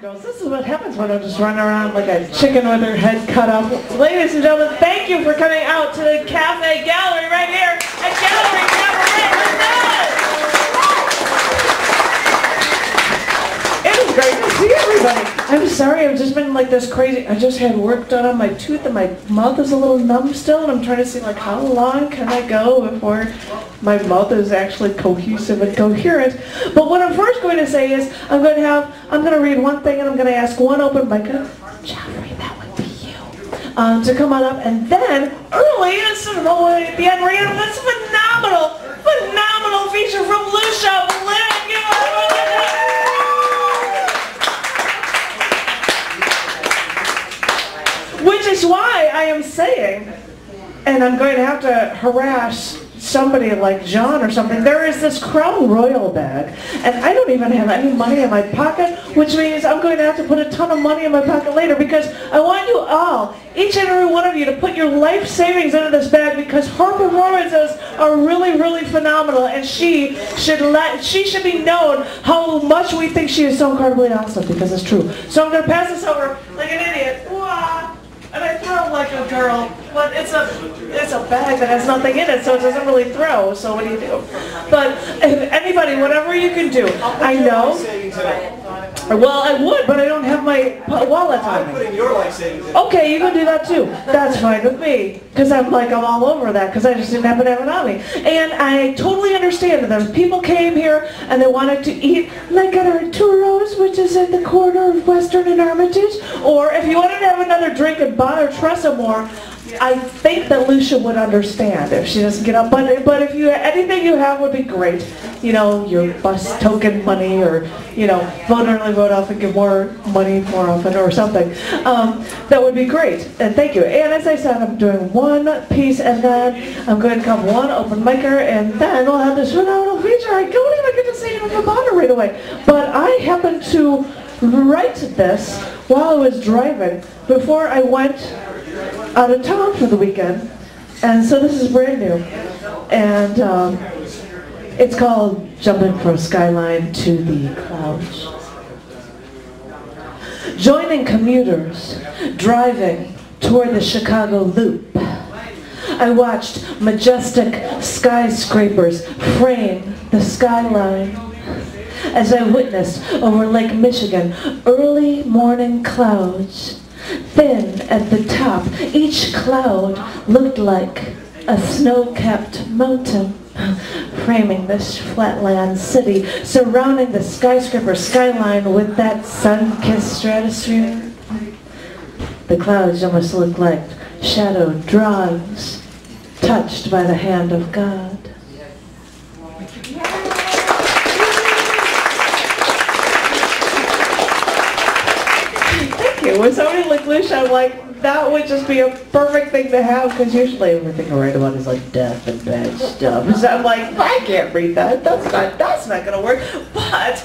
Girls, this is what happens when I'm just running around like a chicken with her head cut off. Ladies and gentlemen, thank you for coming out to the Cafe Gallery right here at Gallery Cabaret London. It is great to see everybody. I'm sorry, I've just been like this crazy. I just had work done on my tooth and my mouth is a little numb still, and I'm trying to see like how long can I go before my mouth is actually cohesive and coherent. But what I'm first going to say is I'm going to read one thing and I'm going to ask one open micer, Jeffrey, that would be you, to come on up, and then early, instead of all the way at the end, we're going to have this phenomenal feature from Lucia Blinn. Which is why I am saying, and I'm going to have to harass somebody like John or something, there is this Crown Royal bag, and I don't even have any money in my pocket, which means I'm going to have to put a ton of money in my pocket later, because I want you all, each and every one of you, to put your life savings into this bag, because her performances are really, really phenomenal, and she should be known how much we think she is so incredibly awesome, because it's true. So I'm going to pass this over like an idiot. Wah! And I throw like a girl, but it's a bag that has nothing in it, so it doesn't really throw, so what do you do? But if anybody, whatever you can do, I know. Well, I would, but I don't have my wallet on me. I'm putting your life savings in. Okay, you can do that too. That's fine with me, because I'm all over that, because I just didn't happen to have it on me. And I totally understand that people came here and they wanted to eat like at Arturo's, which is at the corner of Western and Armitage, or if you wanted to have another drink and bother Tressa more, I think that Lucia would understand if she doesn't get up. But if anything you have would be great. You know, your bus token money, or, you know, vote early, vote often, give more money more often, or something. That would be great. And thank you. And as I said, I'm doing one piece, and then I'm going to come one open micer, and then we'll have this phenomenal feature. I don't even get to say anything about it right away. But I happened to write this while I was driving before I went out of town for the weekend, and so this is brand new, and it's called Jumping from Skyline to the Clouds. Joining commuters driving toward the Chicago Loop, I watched majestic skyscrapers frame the skyline as I witnessed over Lake Michigan early morning clouds. Thin at the top, each cloud looked like a snow-capped mountain, framing this flatland city, surrounding the skyscraper skyline with that sun-kissed stratosphere. The clouds almost looked like shadowed drawings, touched by the hand of God. With somebody like Lucia, I'm like, that would just be a perfect thing to have, because usually everything I write about is like death and bad stuff. So I'm like, I can't read that. That's not going to work. But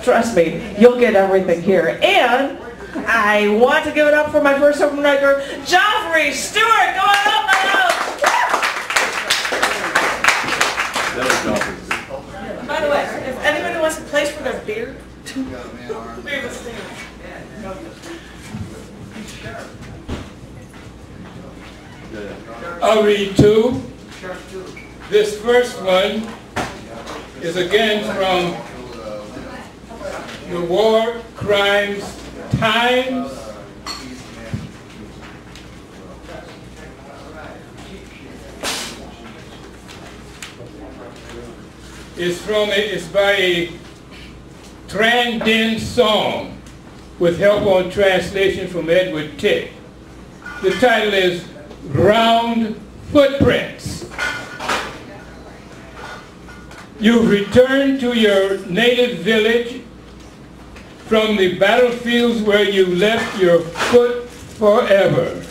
trust me, you'll get everything here. And I want to give it up for my first open micer, Joffrey Stewart. Go on up, my house. By the way, if anybody wants a place for their beard, we have a stand. I'll read two. This first one is again from the War Crimes Times. It's by a Tran Din Song, with help on translation from Edward Tick. The title is Round Footprints. You've returned to your native village from the battlefields where you left your foot forever.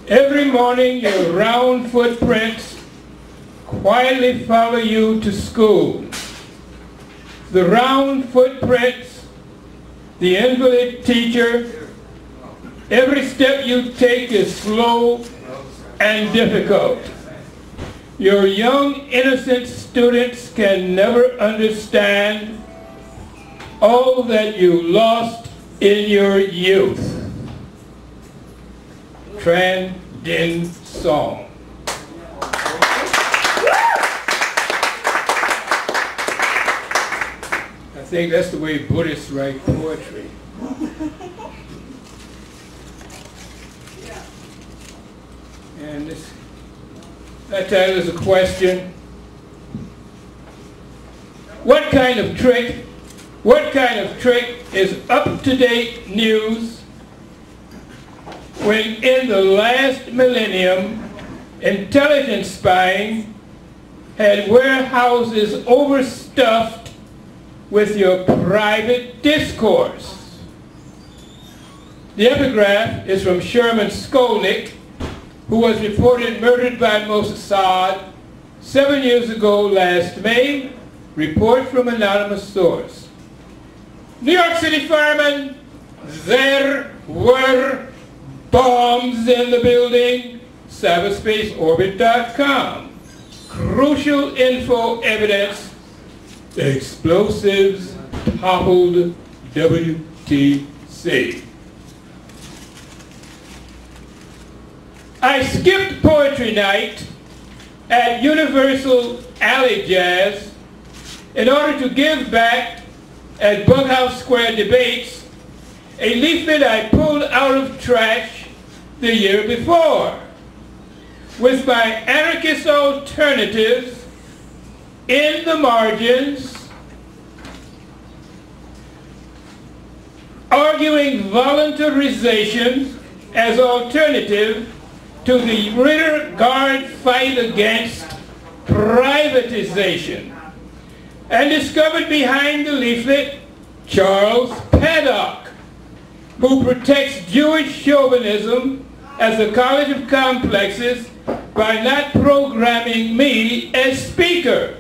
Every morning your round footprints quietly follow you to school. The round footprints, the invalid teacher, every step you take is slow and difficult. Your young, innocent students can never understand all that you lost in your youth. Trans-din song. I think that's the way Buddhists write poetry. And that title is a question. What kind of trick is up-to-date news when in the last millennium intelligence spying had warehouses overstuffed with your private discourse? The epigraph is from Sherman Skolnick, who was reported murdered by Mossad 7 years ago last May. Report from anonymous source. New York City firemen, there were bombs in the building. Cyberspaceorbit.com. Crucial info evidence. Explosives toppled WTC. I skipped poetry night at Universal Alley Jazz in order to give back at Bughouse Square Debates a leaflet I pulled out of trash the year before with my anarchist alternatives in the margins arguing voluntarization as alternative to the rear guard fight against privatization, and discovered behind the leaflet Charles Paddock, who protects Jewish chauvinism as a college of complexes by not programming me as speaker.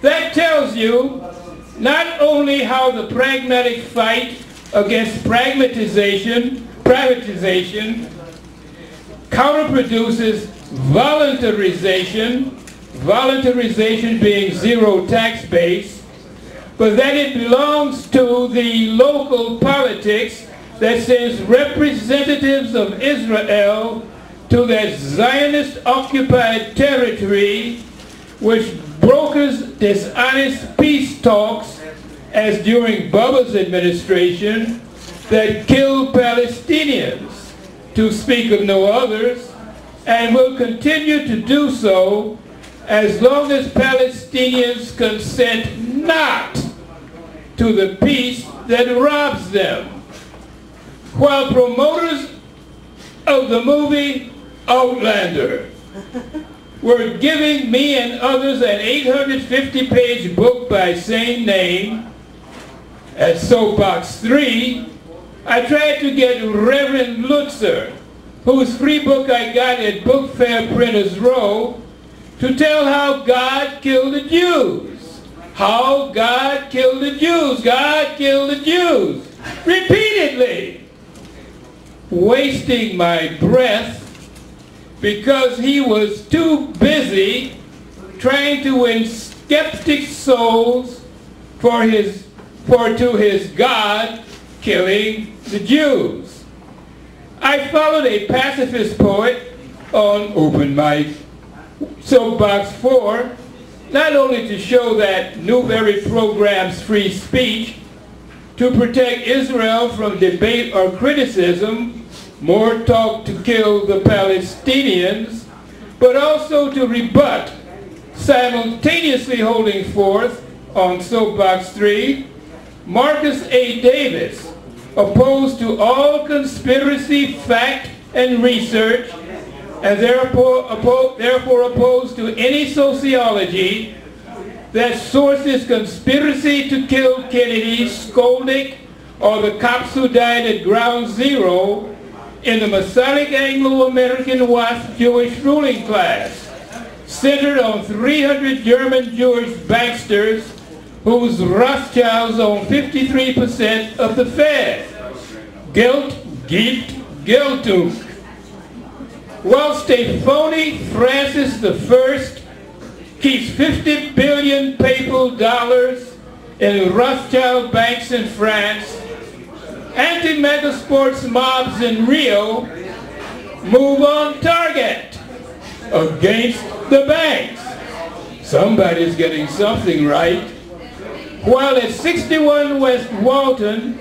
That tells you not only how the pragmatic fight against privatization counterproduces voluntarization being zero tax base, but that it belongs to the local politics that sends representatives of Israel to that Zionist-occupied territory which brokers dishonest peace talks, as during Bubba's administration, that killed Palestinians, to speak of no others, and will continue to do so as long as Palestinians consent not to the peace that robs them. While promoters of the movie Outlander were giving me and others an 850-page book by same name at Soapbox 3, I tried to get Reverend Lutzer, whose free book I got at Book Fair Printers Row, to tell how God killed the Jews. How God killed the Jews. God killed the Jews. Repeatedly. Wasting my breath because he was too busy trying to win skeptic souls to his God killing the Jews. I followed a pacifist poet on open mic Soapbox 4, not only to show that Newberry programs free speech, to protect Israel from debate or criticism, more talk to kill the Palestinians, but also to rebut, simultaneously holding forth on Soapbox 3, Marcus A. Davis, opposed to all conspiracy, fact, and research, and therefore opposed to any sociology that sources conspiracy to kill Kennedy, Skolnick, or the cops who died at Ground Zero in the Masonic Anglo-American WASP Jewish ruling class, centered on 300 German Jewish banksters whose Rothschilds own 53% of the Fed. Geld, Gilt, Geltung. Whilst a phony Francis I keeps 50 billion papal dollars in Rothschild banks in France, anti-mega sports mobs in Rio move on target against the banks. Somebody's getting something right. While at 61 West Walton,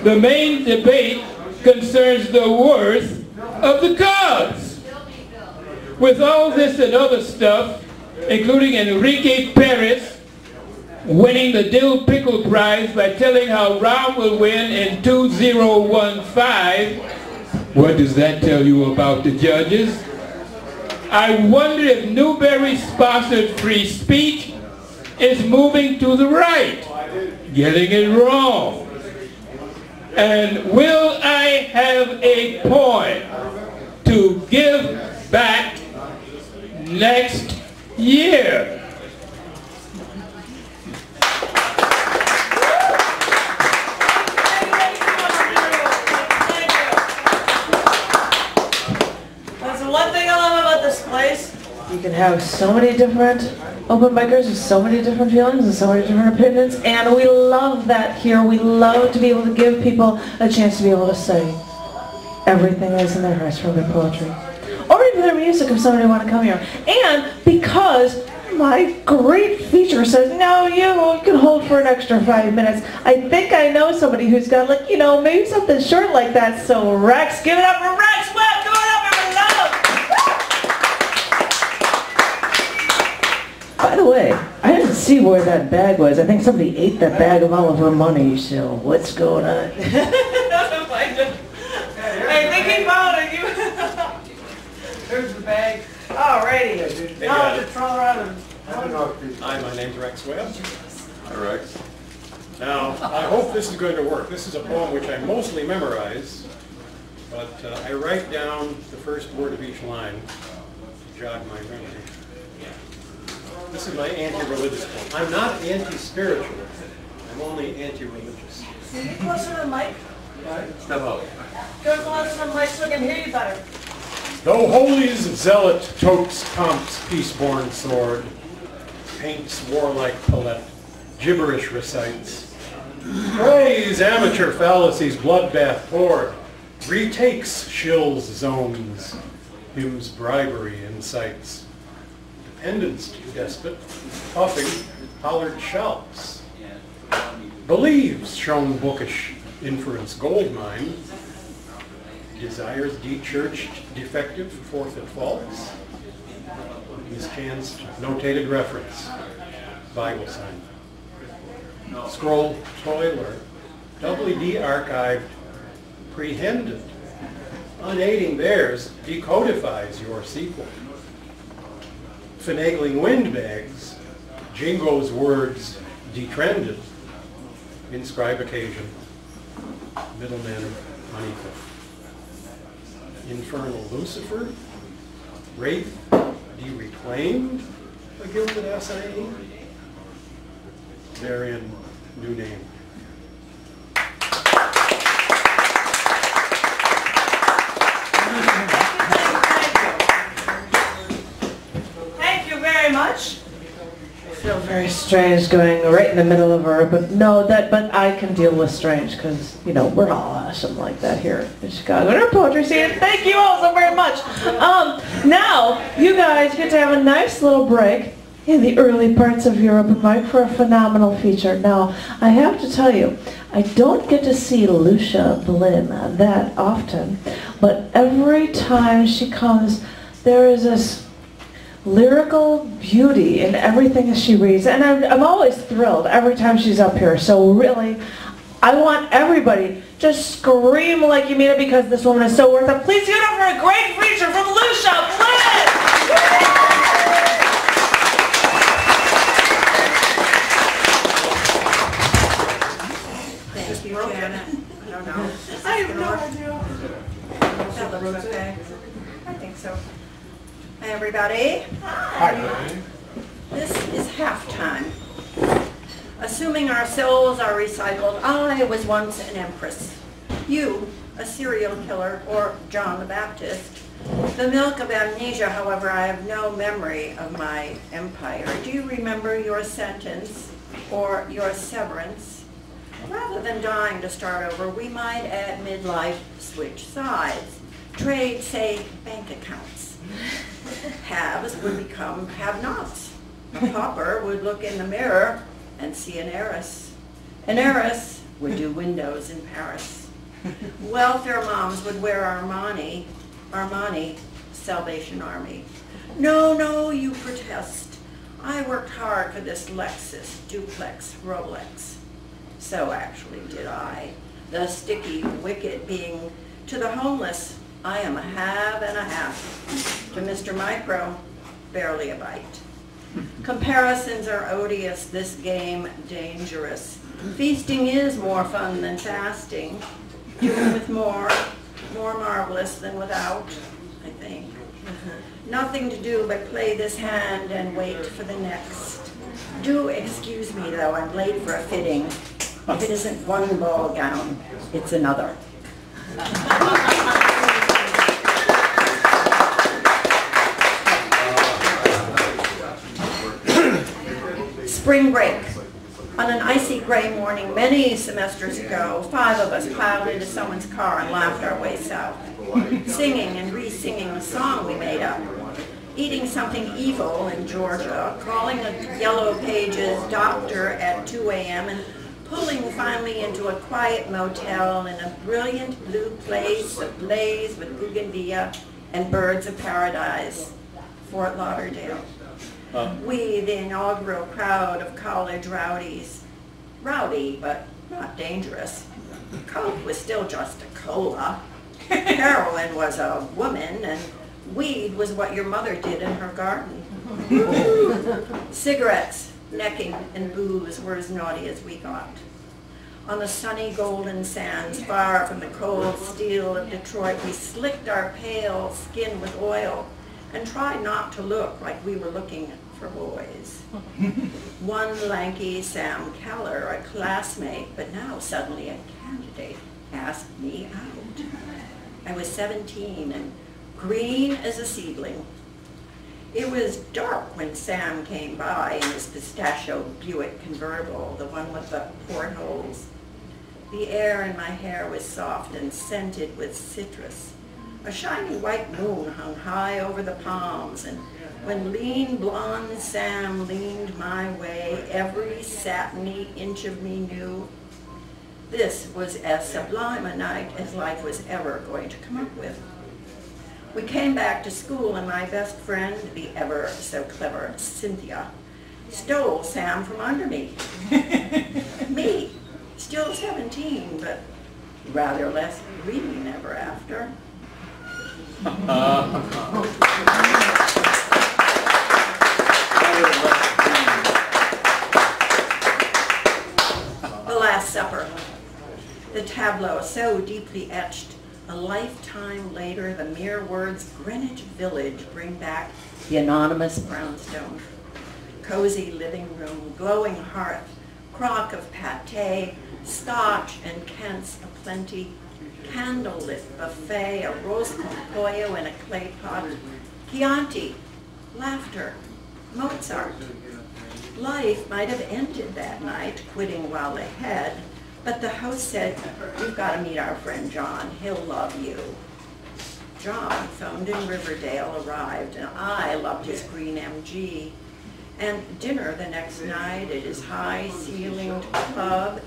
the main debate concerns the worth of the cause. With all this and other stuff, including Enrique Perez winning the Dill Pickle Prize by telling how Rahm will win in 2015, what does that tell you about the judges? I wonder if Newberry-sponsored free speech is moving to the right, getting it wrong. And will I have a point to give back next year? You can have so many different open micers with so many different feelings and so many different opinions, and we love that here. We love to be able to give people a chance to be able to say everything that's in their hearts from their poetry. Or even their music if somebody want to come here. And because my great feature says, no, you can hold for an extra 5 minutes, I think I know somebody who's got, like, you know, maybe something short like that. So Rex, give it up for Rex! Well, give it up for love! By the way, I didn't see where that bag was. I think somebody ate that bag of all of her money, so what's going on? Hey, they keep following you. There's the bag. Alrighty. Now to throw around. Hi, my name's Rex Webb. Hi, Rex. Now, I hope this is going to work. This is a poem which I mostly memorize, but I write down the first word of each line to jog my memory. This is my anti-religious poem. I'm not anti-spiritual. I'm only anti-religious. Can you get closer to the mic? Step out. Go closer to the mic so I can hear you better. Though Holy's zealot totes Comte's peace-born sword, paints warlike palette, gibberish recites, praise amateur fallacies bloodbath poured, retakes shills zones, hymns bribery incites, dependence to despot, puffing Pollard shelves, believes shown bookish inference gold mine, desires de-churched defective forth at faults, mischanced notated reference, Bible sign, scroll toiler, doubly de-archived, prehended, unaiding theirs decodifies your sequel, finagling windbags, Jingo's words detrended, inscribe occasion, middleman unequal. Infernal Lucifer, Wraith, de-reclaimed, a gilded assignee, therein new name. Thank you very much. I feel very strange going right in the middle of her, but no, but I can deal with strange because, you know, we're all awesome like that here in Chicago. And our poetry scene, thank you all so very much. Now, you guys get to have a nice little break in the early parts of your open mic for a phenomenal feature. Now, I have to tell you, I don't get to see Lucia Blinn that often, but every time she comes, there is this lyrical beauty in everything that she reads, and I'm always thrilled every time she's up here. So really, I want everybody to scream like you mean it because this woman is so worth it. Please give it up for a great feature from Lucia Blinn! Thank you, Janet. I don't know. I have no idea. That looks okay. I think so. Hi, everybody. Hi. This is halftime. Assuming our souls are recycled, I was once an empress. You, a serial killer, or John the Baptist. The milk of amnesia, however, I have no memory of my empire. Do you remember your sentence? or your severance. Rather than dying to start over, we might at midlife switch sides, trade, say, bank accounts. Haves would become have-nots. A pauper would look in the mirror and see an heiress. An heiress would do windows in Paris. Welfare moms would wear Armani, Salvation Army. No, no, you protest. I worked hard for this Lexus, duplex, Rolex. So actually did I. The sticky wicket being, to the homeless, I am a have and a half. To Mr. Micro, barely a bite. Comparisons are odious, this game dangerous. Feasting is more fun than fasting. Doing with more marvelous than without, I think. Nothing to do but play this hand and wait for the next. Do excuse me though, I'm late for a fitting. If it isn't one ball gown, it's another. Spring break. On an icy gray morning many semesters ago, 5 of us piled into someone's car and laughed our way south, singing and re-singing a song we made up, eating something evil in Georgia, calling the Yellow Pages doctor at 2 a.m. and pulling finally into a quiet motel in a brilliant blue place ablaze with bougainvillea and birds of paradise, Fort Lauderdale. We, the inaugural crowd of college rowdies. Rowdy, but not dangerous. Coke was still just a cola. Heroin was a woman, and weed was what your mother did in her garden. Cigarettes, necking, and booze were as naughty as we got. On the sunny golden sands, far from the cold steel of Detroit, we slicked our pale skin with oil and tried not to look like we were looking for boys. One lanky Sam Keller, a classmate, but now suddenly a candidate, asked me out. I was 17 and green as a seedling. It was dark when Sam came by in his pistachio Buick convertible, the one with the portholes. The air in my hair was soft and scented with citrus. A shiny white moon hung high over the palms, and when lean blonde Sam leaned my way, every satiny inch of me knew this was as sublime a night as life was ever going to come up with. We came back to school, and my best friend, the ever so clever Cynthia, stole Sam from under me. Me, still 17, but rather less green ever after. The Last Supper. The tableau so deeply etched, a lifetime later the mere words Greenwich Village bring back the anonymous brownstone. Cozy living room, glowing hearth, crock of pâté, scotch and Kent's aplenty, candlelit buffet, a roast con pollo in a clay pot, Chianti, laughter, Mozart. Life might have ended that night, quitting while ahead, but the host said, "You've got to meet our friend John. He'll love you." John, phoned in Riverdale, arrived, and I loved his green MG. And dinner the next night at his high-ceilinged club,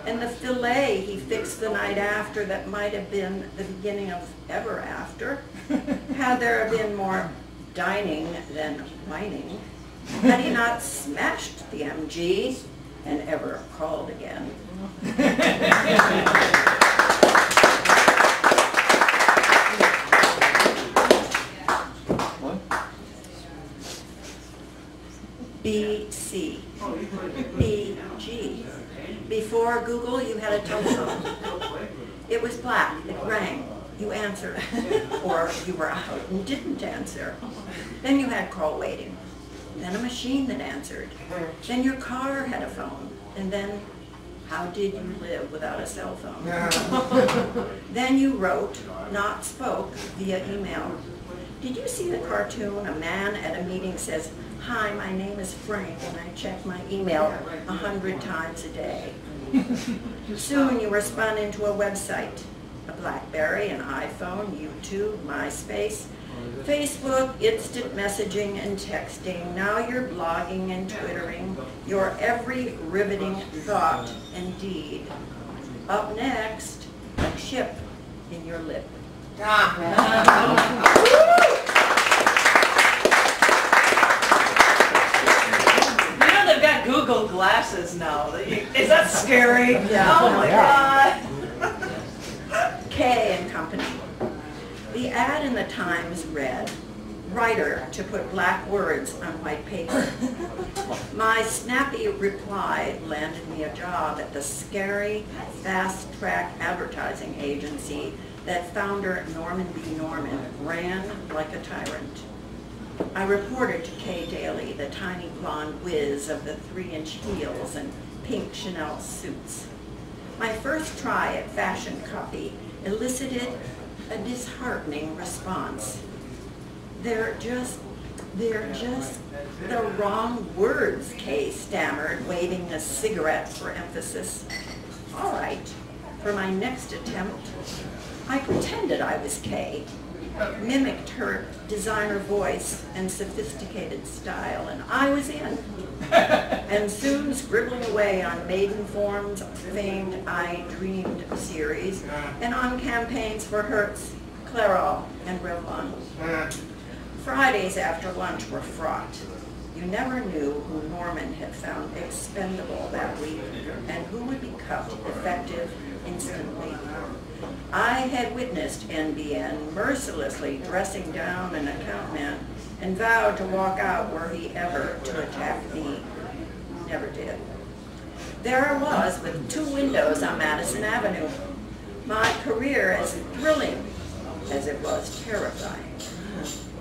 and the filet he fixed the night after that might have been the beginning of ever after, had there been more dining than whining, had he not smashed the MG and ever called again. BC, BG. Before Google, you had a telephone. It was black, it rang, you answered, or you were out and didn't answer. Then you had call waiting, then a machine that answered, then your car had a phone, and then how did you live without a cell phone? Then you wrote, not spoke, via email. Did you see the cartoon, A Man at a Meeting morning says, "Hi, my name is Frank, and I check my email 100 times a day." Soon you respond into a website, a BlackBerry, an iPhone, YouTube, MySpace, Facebook, instant messaging and texting. Now you're blogging and twittering your every riveting thought and deed. Up next, a chip in your lip. Now they've got Google glasses now. Is that scary? Yeah. Oh my God. K and Company. The ad in the Times read, "Writer to put black words on white paper." My snappy reply landed me a job at the scary, fast-track advertising agency that founder Norman B. Norman ran like a tyrant. I reported to Kay Daly, the tiny blonde whiz of the 3-inch heels and pink Chanel suits. My first try at fashion copy elicited a disheartening response. They're just the wrong words, Kay stammered, waving a cigarette for emphasis. All right, for my next attempt, I pretended I was Kay, mimicked her designer voice and sophisticated style, and I was in. And soon scribbling away on Maidenform's famed I Dreamed series and on campaigns for Hertz, Clairol, and Revlon. Fridays after lunch were fraught. You never knew who Norman had found expendable that week and who would be cut effective instantly. I had witnessed NBN mercilessly dressing down an account man and vowed to walk out were he ever to attack me. Never did. There I was with 2 windows on Madison Avenue. My career as thrilling as it was terrifying.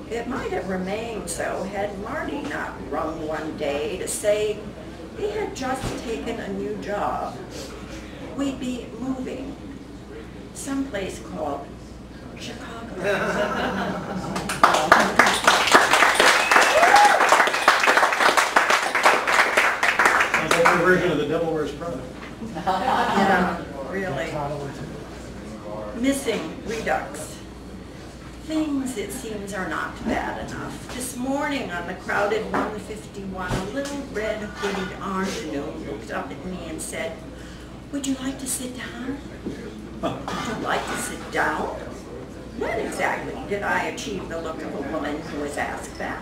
It might have remained so had Marty not rung one day to say he had just taken a new job. We'd be moving someplace called Chicago. Sounds like a version of The Devil Wears Prada. Yeah, really. Missing redux. Things, it seems, are not bad enough. This morning on the crowded 151, a little red-hooded ingenue looked up at me and said, "Would you like to sit down?" Would you like to sit down? When exactly did I achieve the look of a woman who was asked that?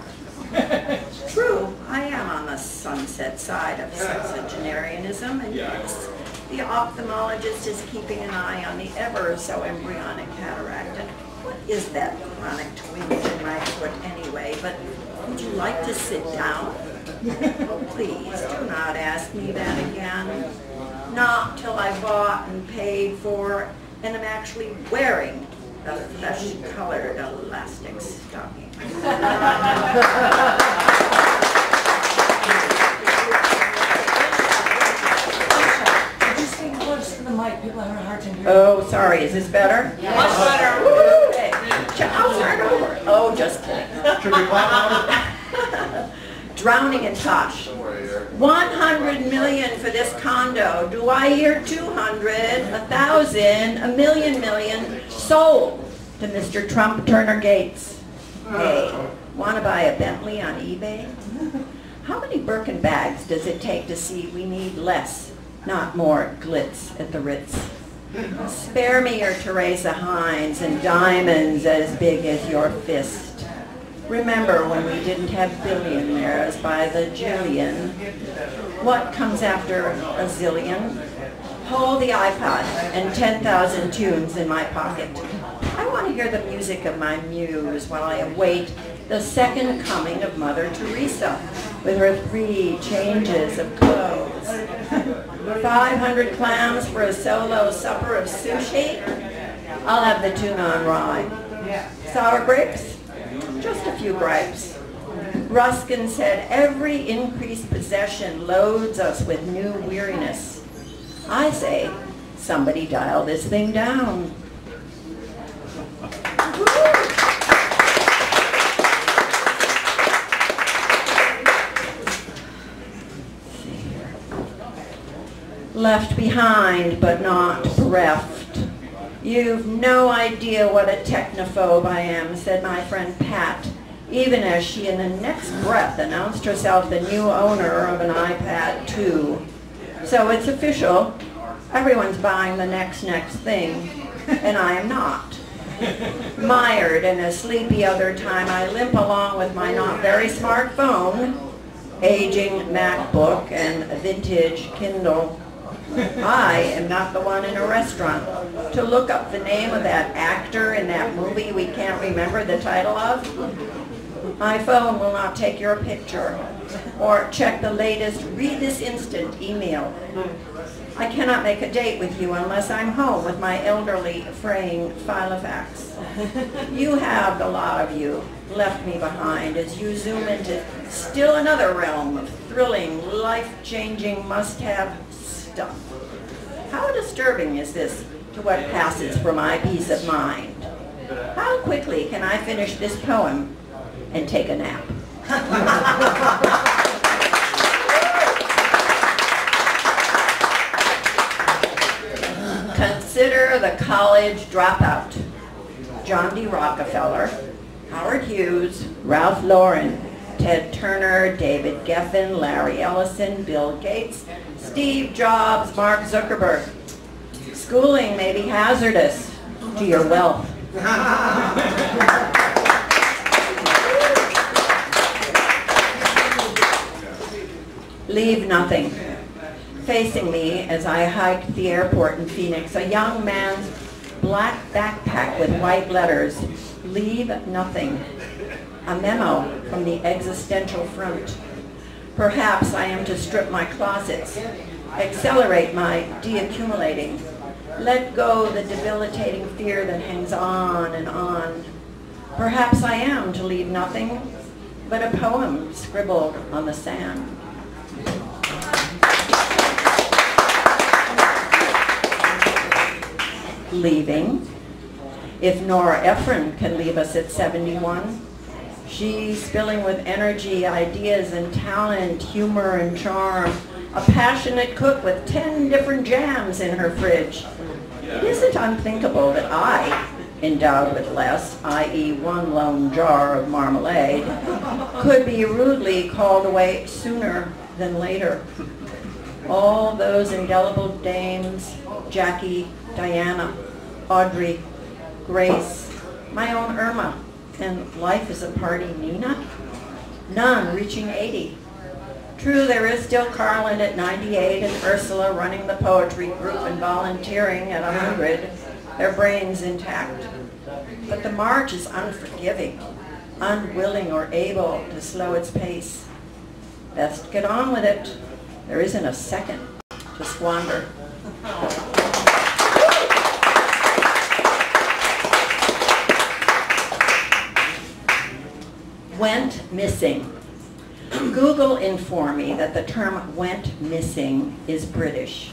True, I am on the sunset side of sexagenarianism, and yes, the ophthalmologist is keeping an eye on the ever-so-embryonic cataract. And what is that chronic twinge in my foot anyway? But would you like to sit down? Oh, please, do not ask me that again. Not till I bought and paid for and am actually wearing a flesh-colored elastic stocking. Just speak close to the mic. People have a hard time hearing. Oh, sorry. Is this better? Much better. Okay. I'll start over. Oh, just kidding. Should we clap? Drowning in Tosh. 100 million for this condo. Do I hear 200, 1,000, a million, sold to Mr. Trump Turner Gates? Hey, want to buy a Bentley on eBay? How many Birkin bags does it take to see we need less, not more glitz at the Ritz? Spare me your Teresa Hines and diamonds as big as your fist. Remember when we didn't have billionaires by the jillion? What comes after a zillion? Hold the iPod and 10,000 tunes in my pocket. I want to hear the music of my muse while I await the second coming of Mother Teresa with her 3 changes of clothes. 500 clams for a solo supper of sushi? I'll have the tuna on rye. Sour grapes? Just a few gripes. Ruskin said, every increased possession loads us with new weariness. I say, somebody dial this thing down. Left behind but not bereft. You've no idea what a technophobe I am, said my friend Pat, even as she in the next breath announced herself the new owner of an iPad 2. So it's official. Everyone's buying the next thing, and I am not. Mired in a sleepy other time, I limp along with my not very smart phone, aging MacBook, and vintage Kindle. I am not the one in a restaurant to look up the name of that actor in that movie we can't remember the title of. My phone will not take your picture or check the latest read this instant email. I cannot make a date with you unless I'm home with my elderly fraying Filofax. You have, the lot of you, left me behind as you zoom into still another realm of thrilling, life-changing must-have stuff. How disturbing is this to what passes for my peace of mind? How quickly can I finish this poem and take a nap? Consider the college dropout. John D. Rockefeller, Howard Hughes, Ralph Lauren, Ted Turner, David Geffen, Larry Ellison, Bill Gates, Steve Jobs, Mark Zuckerberg. Schooling may be hazardous to your wealth. Leave nothing. Facing me as I hiked the airport in Phoenix, a young man's black backpack with white letters, leave nothing. A memo from the existential front. Perhaps I am to strip my closets, accelerate my deaccumulating, let go the debilitating fear that hangs on and on. Perhaps I am to leave nothing but a poem scribbled on the sand. Leaving. If Nora Ephron can leave us at 71, she's spilling with energy, ideas, and talent, humor, and charm. A passionate cook with 10 different jams in her fridge. It isn't unthinkable that I, endowed with less, i.e. one lone jar of marmalade, could be rudely called away sooner than later. All those indelible dames, Jackie, Diana, Audrey, Grace, my own Irma, and life is a party Nina, none reaching 80. True, there is still Carlin at 98 and Ursula running the poetry group and volunteering at 100, their brains intact. But the march is unforgiving, unwilling or able to slow its pace. Best get on with it. There isn't a second to squander. Went missing. Google informed me that the term went missing is British.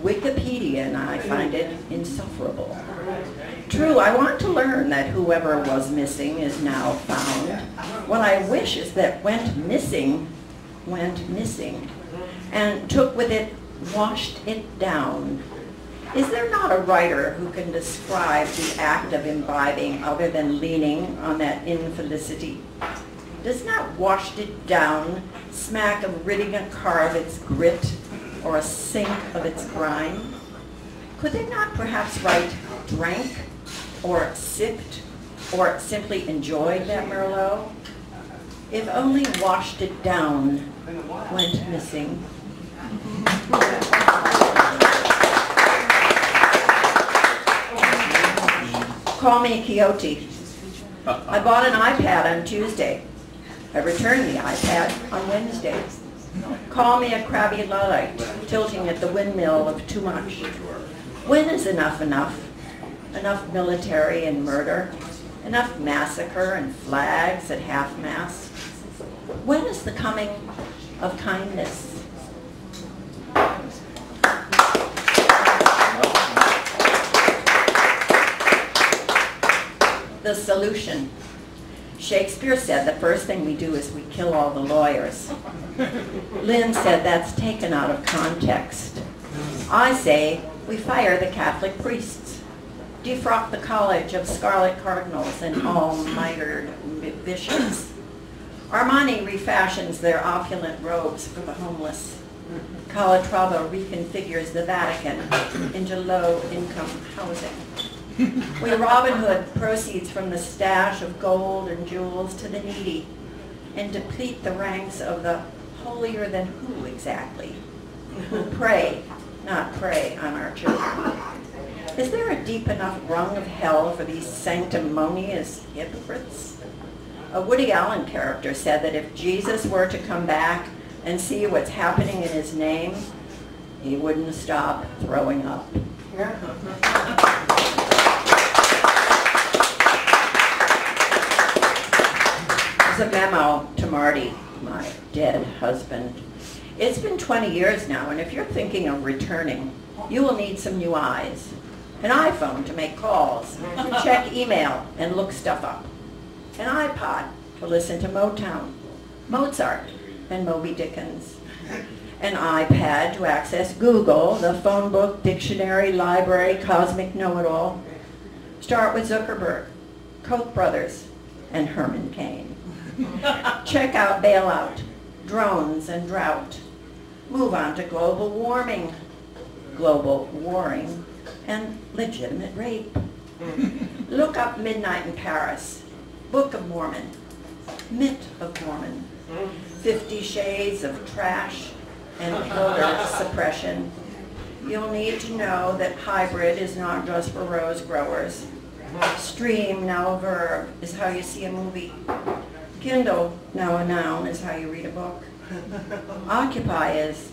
Wikipedia and I find it insufferable. True, I want to learn that whoever was missing is now found. What I wish is that went missing, and took with it, washed it down. Is there not a writer who can describe the act of imbibing other than leaning on that infelicity? Does not washed it down smack of ridding a car of its grit or a sink of its grime? Could they not perhaps write drank or sipped or simply enjoyed that Merlot? If only washed it down went missing. Call me Quixote. I bought an iPad on Tuesday. I returned the iPad on Wednesday. Call me a crabby Luddite, tilting at the windmill of too much. When is enough enough? Enough military and murder? Enough massacre and flags at half-mast? When is the coming of kindness? The solution. Shakespeare said the first thing we do is we kill all the lawyers. Lynn said that's taken out of context. I say we fire the Catholic priests, defrock the college of scarlet cardinals and all-mitered bishops. Armani refashions their opulent robes for the homeless. Calatrava reconfigures the Vatican into low-income housing. We Robin Hood proceeds from the stash of gold and jewels to the needy and deplete the ranks of the holier than who exactly, who pray, not prey on our children. Is there a deep enough rung of hell for these sanctimonious hypocrites? A Woody Allen character said that if Jesus were to come back and see what's happening in his name, he wouldn't stop throwing up. There's a memo to Marty, my dead husband. It's been 20 years now, and if you're thinking of returning, you will need some new eyes. An iPhone to make calls, to check email and look stuff up. An iPod to listen to Motown, Mozart, and Moby Dickens. An iPad to access Google, the phone book, dictionary, library, cosmic know-it-all. Start with Zuckerberg, Koch brothers, and Herman Cain. Check out bailout, drones and drought. Move on to global warming, global warring, and legitimate rape. Look up Midnight in Paris, Book of Mormon, Myth of Mormon, 50 Shades of Trash and Voter Suppression. You'll need to know that hybrid is not just for rose growers. Stream, now a verb, is how you see a movie. Kindle, now a noun, is how you read a book. Occupy is,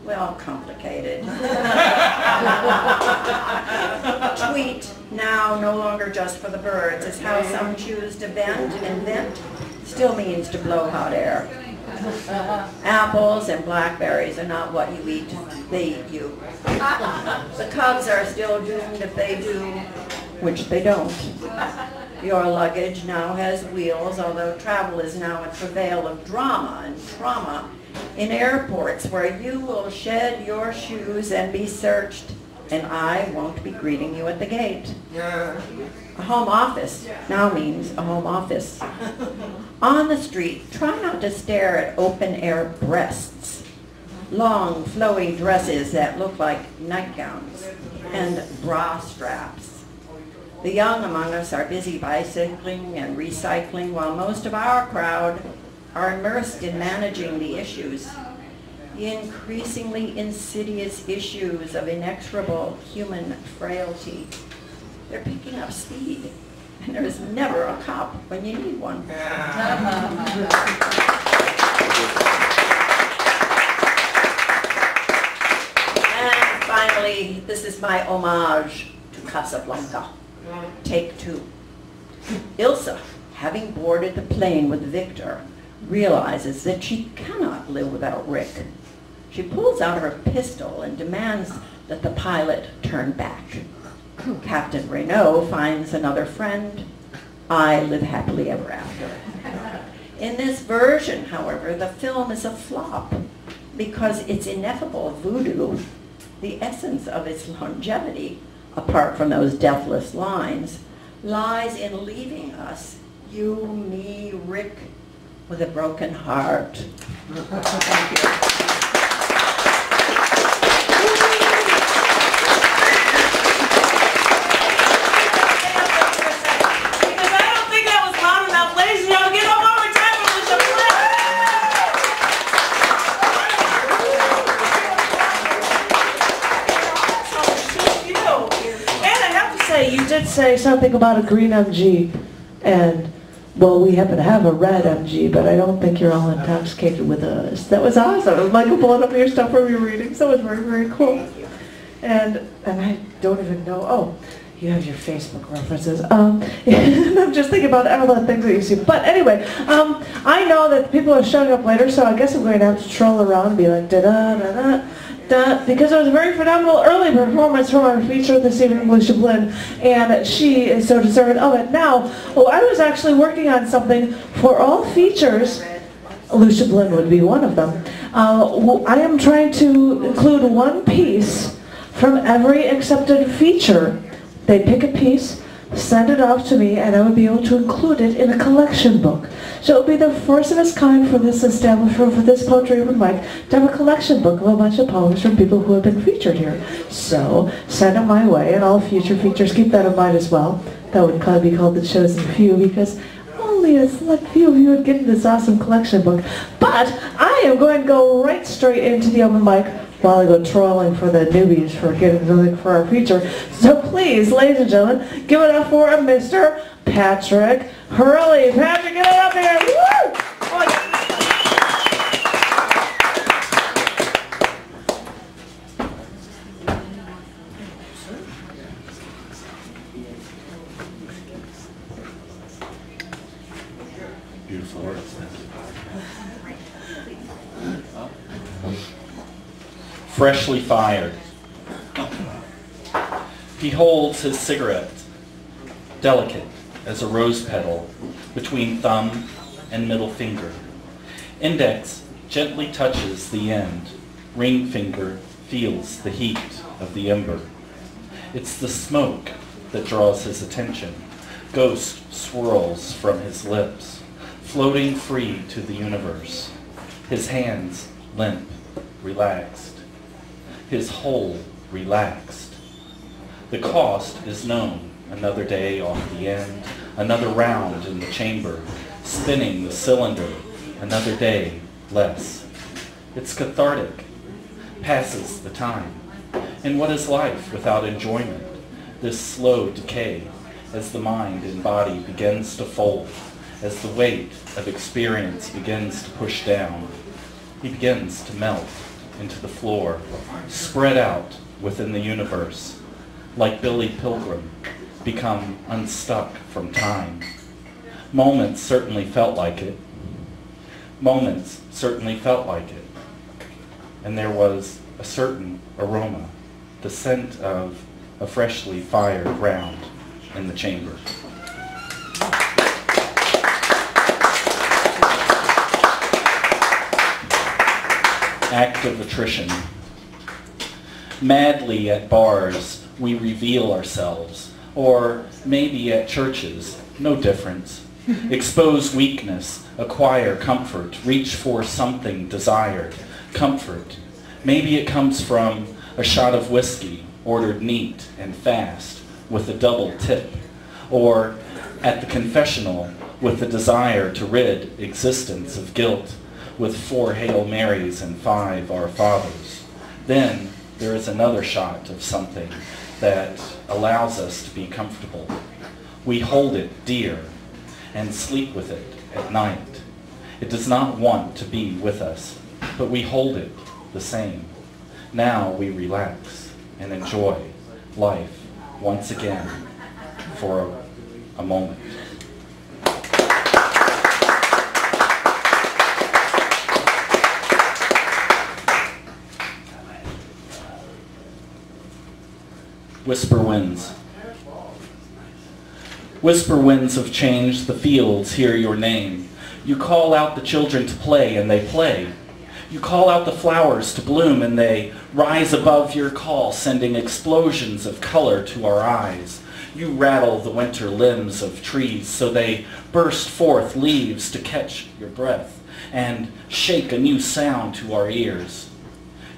well, complicated. Tweet, now no longer just for the birds, is how some choose to vent, and vent still means to blow hot air. Apples and blackberries are not what you eat, they eat you. The Cubs are still doomed if they do, which they don't. Your luggage now has wheels, although travel is now a travail of drama and trauma in airports where you will shed your shoes and be searched, and I won't be greeting you at the gate. A home office now means a home office. On the street, try not to stare at open-air breasts, long, flowy dresses that look like nightgowns, and bra straps. The young among us are busy bicycling and recycling, while most of our crowd are immersed in managing the issues, the increasingly insidious issues of inexorable human frailty. They're picking up speed, and there is never a cop when you need one. And finally, this is my homage to Casablanca. Take two. Ilsa, having boarded the plane with Victor, realizes that she cannot live without Rick. She pulls out her pistol and demands that the pilot turn back. Captain Renault finds another friend. I live happily ever after. In this version, however, the film is a flop because its ineffable voodoo, the essence of its longevity, apart from those deathless lines, lies in leaving us, you, me, Rick, with a broken heart. Thank you. Because I don't think that was loud enough. Ladies and gentlemen, give up one more time for Alicia You did say something about a green MG, and well, we happen to have a red MG, but I don't think you're all intoxicated with us. That was awesome. Michael pulling up your stuff from your reading, so it was very, very cool. And I don't even know. Oh, you have your Facebook references. And I'm just thinking about all the things that you see. But anyway, I know that people are showing up later, so I guess I'm going to have to troll around and be like da-da-da-da. Because it was a very phenomenal early performance from our feature this evening, Lucia Blinn, and she is so deserving of it. Now, I was actually working on something for all features. Lucia Blinn would be one of them. I am trying to include one piece from every accepted feature. They'd pick a piece, send it off to me, and I would be able to include it in a collection book. So it would be the first of its kind for this establishment, for this poetry open mic, to have a collection book of a bunch of poems from people who have been featured here. So send it my way, and all future features, keep that in mind as well. That would be called the chosen few, because only a select few of you would get this awesome collection book. But I am going to go right straight into the open mic while I go trolling for the newbies for getting something for our feature. So please, ladies and gentlemen, give it up for Mr. Patrick Hurley. Patrick, get it up here. Woo! Oh my God. Beautiful words. Freshly fired. He holds his cigarette, delicate as a rose petal, between thumb and middle finger. Index gently touches the end. Ring finger feels the heat of the ember. It's the smoke that draws his attention. Ghost swirls from his lips, floating free to the universe. His hands limp, relaxed. His whole relaxed. The cost is known. Another day off the end, another round in the chamber, spinning the cylinder, another day less. It's cathartic, passes the time. And what is life without enjoyment? This slow decay, as the mind and body begins to fold, as the weight of experience begins to push down. He begins to melt into the floor, spread out within the universe, like Billy Pilgrim, become unstuck from time. Moments certainly felt like it. Moments certainly felt like it. And there was a certain aroma, the scent of a freshly fired round in the chamber. Act of attrition. Madly at bars, we reveal ourselves, or maybe at churches, no difference. Expose weakness, acquire comfort, reach for something desired. Comfort. Maybe it comes from a shot of whiskey, ordered neat and fast, with a double tip, or at the confessional, with the desire to rid existence of guilt, with 4 Hail Marys and 5 Our Fathers. Then there is another shot of something that allows us to be comfortable. We hold it dear and sleep with it at night. It does not want to be with us, but we hold it the same. Now we relax and enjoy life once again for a moment. Whisper winds. Whisper winds have changed the fields, hear your name. You call out the children to play, and they play. You call out the flowers to bloom, and they rise above your call, sending explosions of color to our eyes. You rattle the winter limbs of trees, so they burst forth leaves to catch your breath, and shake a new sound to our ears.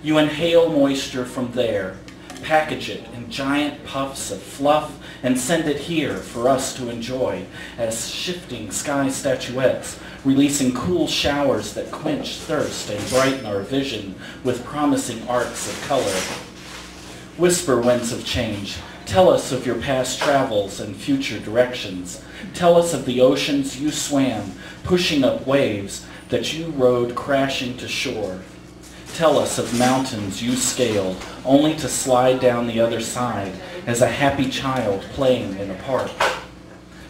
You inhale moisture from there, package it in giant puffs of fluff, and send it here for us to enjoy as shifting sky statuettes, releasing cool showers that quench thirst and brighten our vision with promising arcs of color. Whisper winds of change. Tell us of your past travels and future directions. Tell us of the oceans you swam, pushing up waves that you rode crashing to shore. Tell us of mountains you scaled, only to slide down the other side as a happy child playing in a park.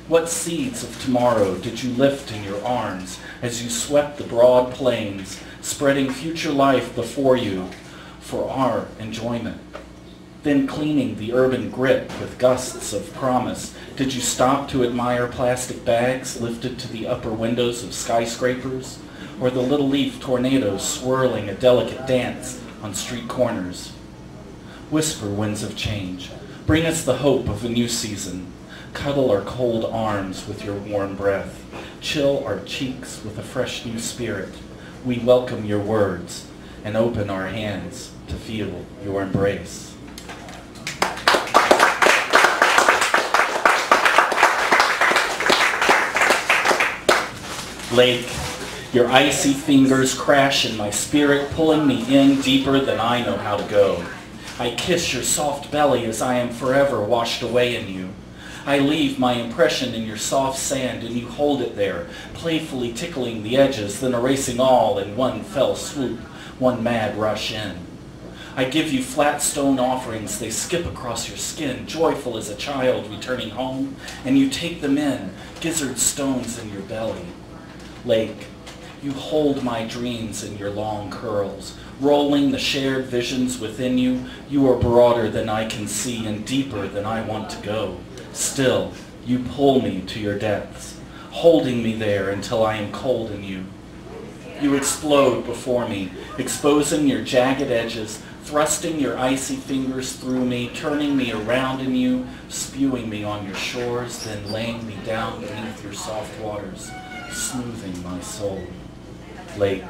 What seeds of tomorrow did you lift in your arms as you swept the broad plains, spreading future life before you for our enjoyment? Then cleaning the urban grit with gusts of promise, did you stop to admire plastic bags lifted to the upper windows of skyscrapers, or the little leaf tornadoes swirling a delicate dance on street corners? Whisper, winds of change. Bring us the hope of a new season. Cuddle our cold arms with your warm breath. Chill our cheeks with a fresh new spirit. We welcome your words and open our hands to feel your embrace. Lake, your icy fingers crash in my spirit, pulling me in deeper than I know how to go. I kiss your soft belly as I am forever washed away in you. I leave my impression in your soft sand and you hold it there, playfully tickling the edges, then erasing all in one fell swoop, one mad rush in. I give you flat stone offerings, they skip across your skin, joyful as a child returning home, and you take them in, gizzard stones in your belly. Lake, you hold my dreams in your long curls, rolling the shared visions within you. You are broader than I can see and deeper than I want to go. Still, you pull me to your depths, holding me there until I am cold in you. You explode before me, exposing your jagged edges, thrusting your icy fingers through me, turning me around in you, spewing me on your shores, then laying me down beneath your soft waters, smoothing my soul. Lake,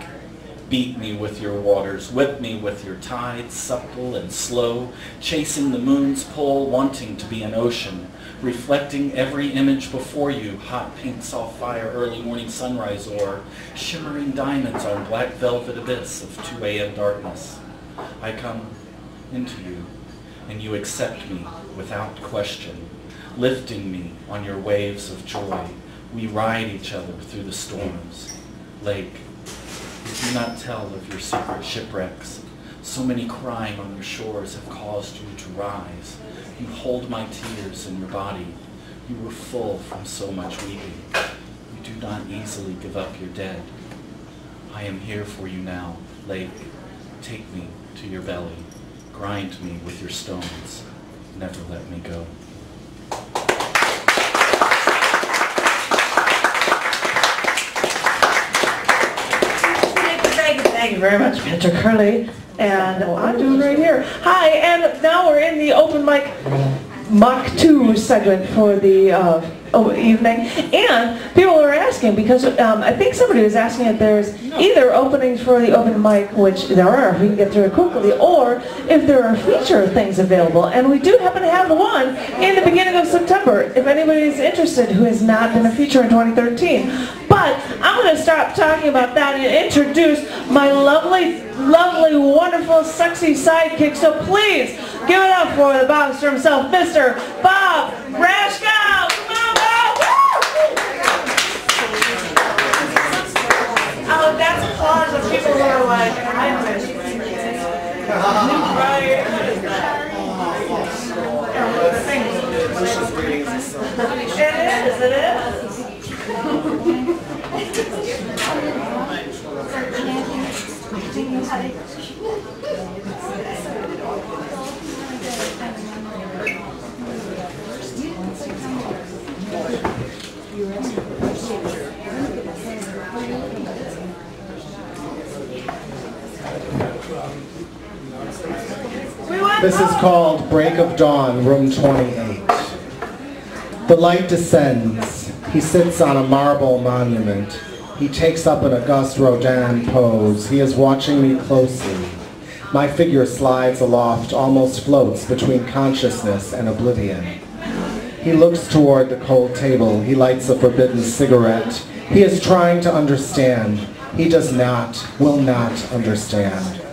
beat me with your waters, whip me with your tides, supple and slow, chasing the moon's pull, wanting to be an ocean, reflecting every image before you, hot pink soft fire, early morning sunrise, or shimmering diamonds on black velvet abyss of 2 a.m. darkness. I come into you, and you accept me without question, lifting me on your waves of joy. We ride each other through the storms. Lake, you do not tell of your secret shipwrecks. So many crying on your shores have caused you to rise. You hold my tears in your body. You were full from so much weeping. You do not easily give up your dead. I am here for you now, Lake. Take me to your belly. Grind me with your stones. Never let me go. Thank you very much, Patrick Hurley. And I'm doing right here. Hi, and now we're in the open mic Mach 2 segment for the evening. And people are asking, because I think somebody was asking if there's either openings for the open mic, which there are, if we can get through it quickly, or if there are feature things available. And we do happen to have one in the beginning of September, if anybody's interested who has not been a feature in 2013. But I'm going to stop talking about that and introduce my lovely, wonderful, sexy sidekick. So please give it up for the Bobster himself, Mr. Bob Rashkow. Come on, Bob! Oh, that's applause of people who are like, I wish. It is. This is called Break of Dawn, room 28. The light descends. He sits on a marble monument. He takes up an august Rodin pose. He is watching me closely. My figure slides aloft, almost floats between consciousness and oblivion. He looks toward the cold table. He lights a forbidden cigarette. He is trying to understand. He does not, will not understand.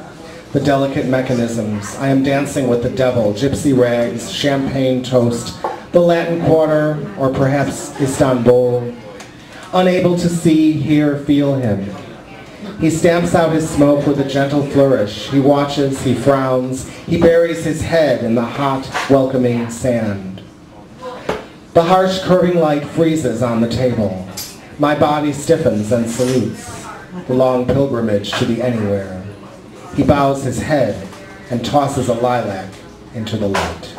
The delicate mechanisms. I am dancing with the devil, gypsy rags, champagne toast, the Latin Quarter, or perhaps Istanbul. Unable to see, hear, feel him. He stamps out his smoke with a gentle flourish. He watches, he frowns, he buries his head in the hot, welcoming sand. The harsh, curving light freezes on the table. My body stiffens and salutes, the long pilgrimage to the anywhere. He bows his head and tosses a lilac into the light.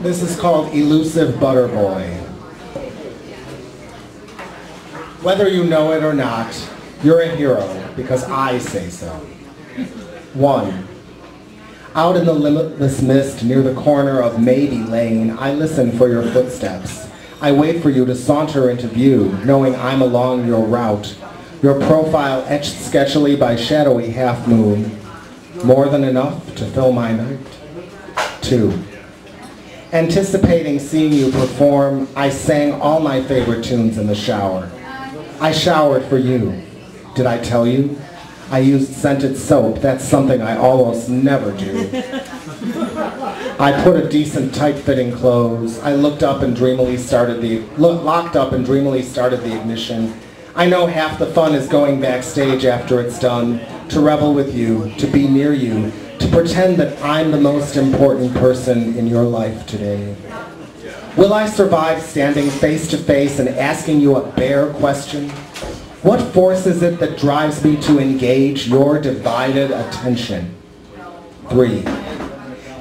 This is called Elusive Butter Boy. Whether you know it or not, You're a hero because I say so. 1. Out in the limitless mist near the corner of Maybe Lane, I listen for your footsteps. I wait for you to saunter into view, knowing I'm along your route. Your profile etched sketchily by shadowy half moon. More than enough to fill my night. 2. Anticipating seeing you perform, I sang all my favorite tunes in the shower. I showered for you. Did I tell you? I used scented soap. That's something I almost never do. I put a decent tight-fitting clothes. I locked up and dreamily started the ignition. I know half the fun is going backstage after it's done, to revel with you, to be near you, to pretend that I'm the most important person in your life today. Will I survive standing face to face and asking you a bare question? What force is it that drives me to engage your divided attention? 3.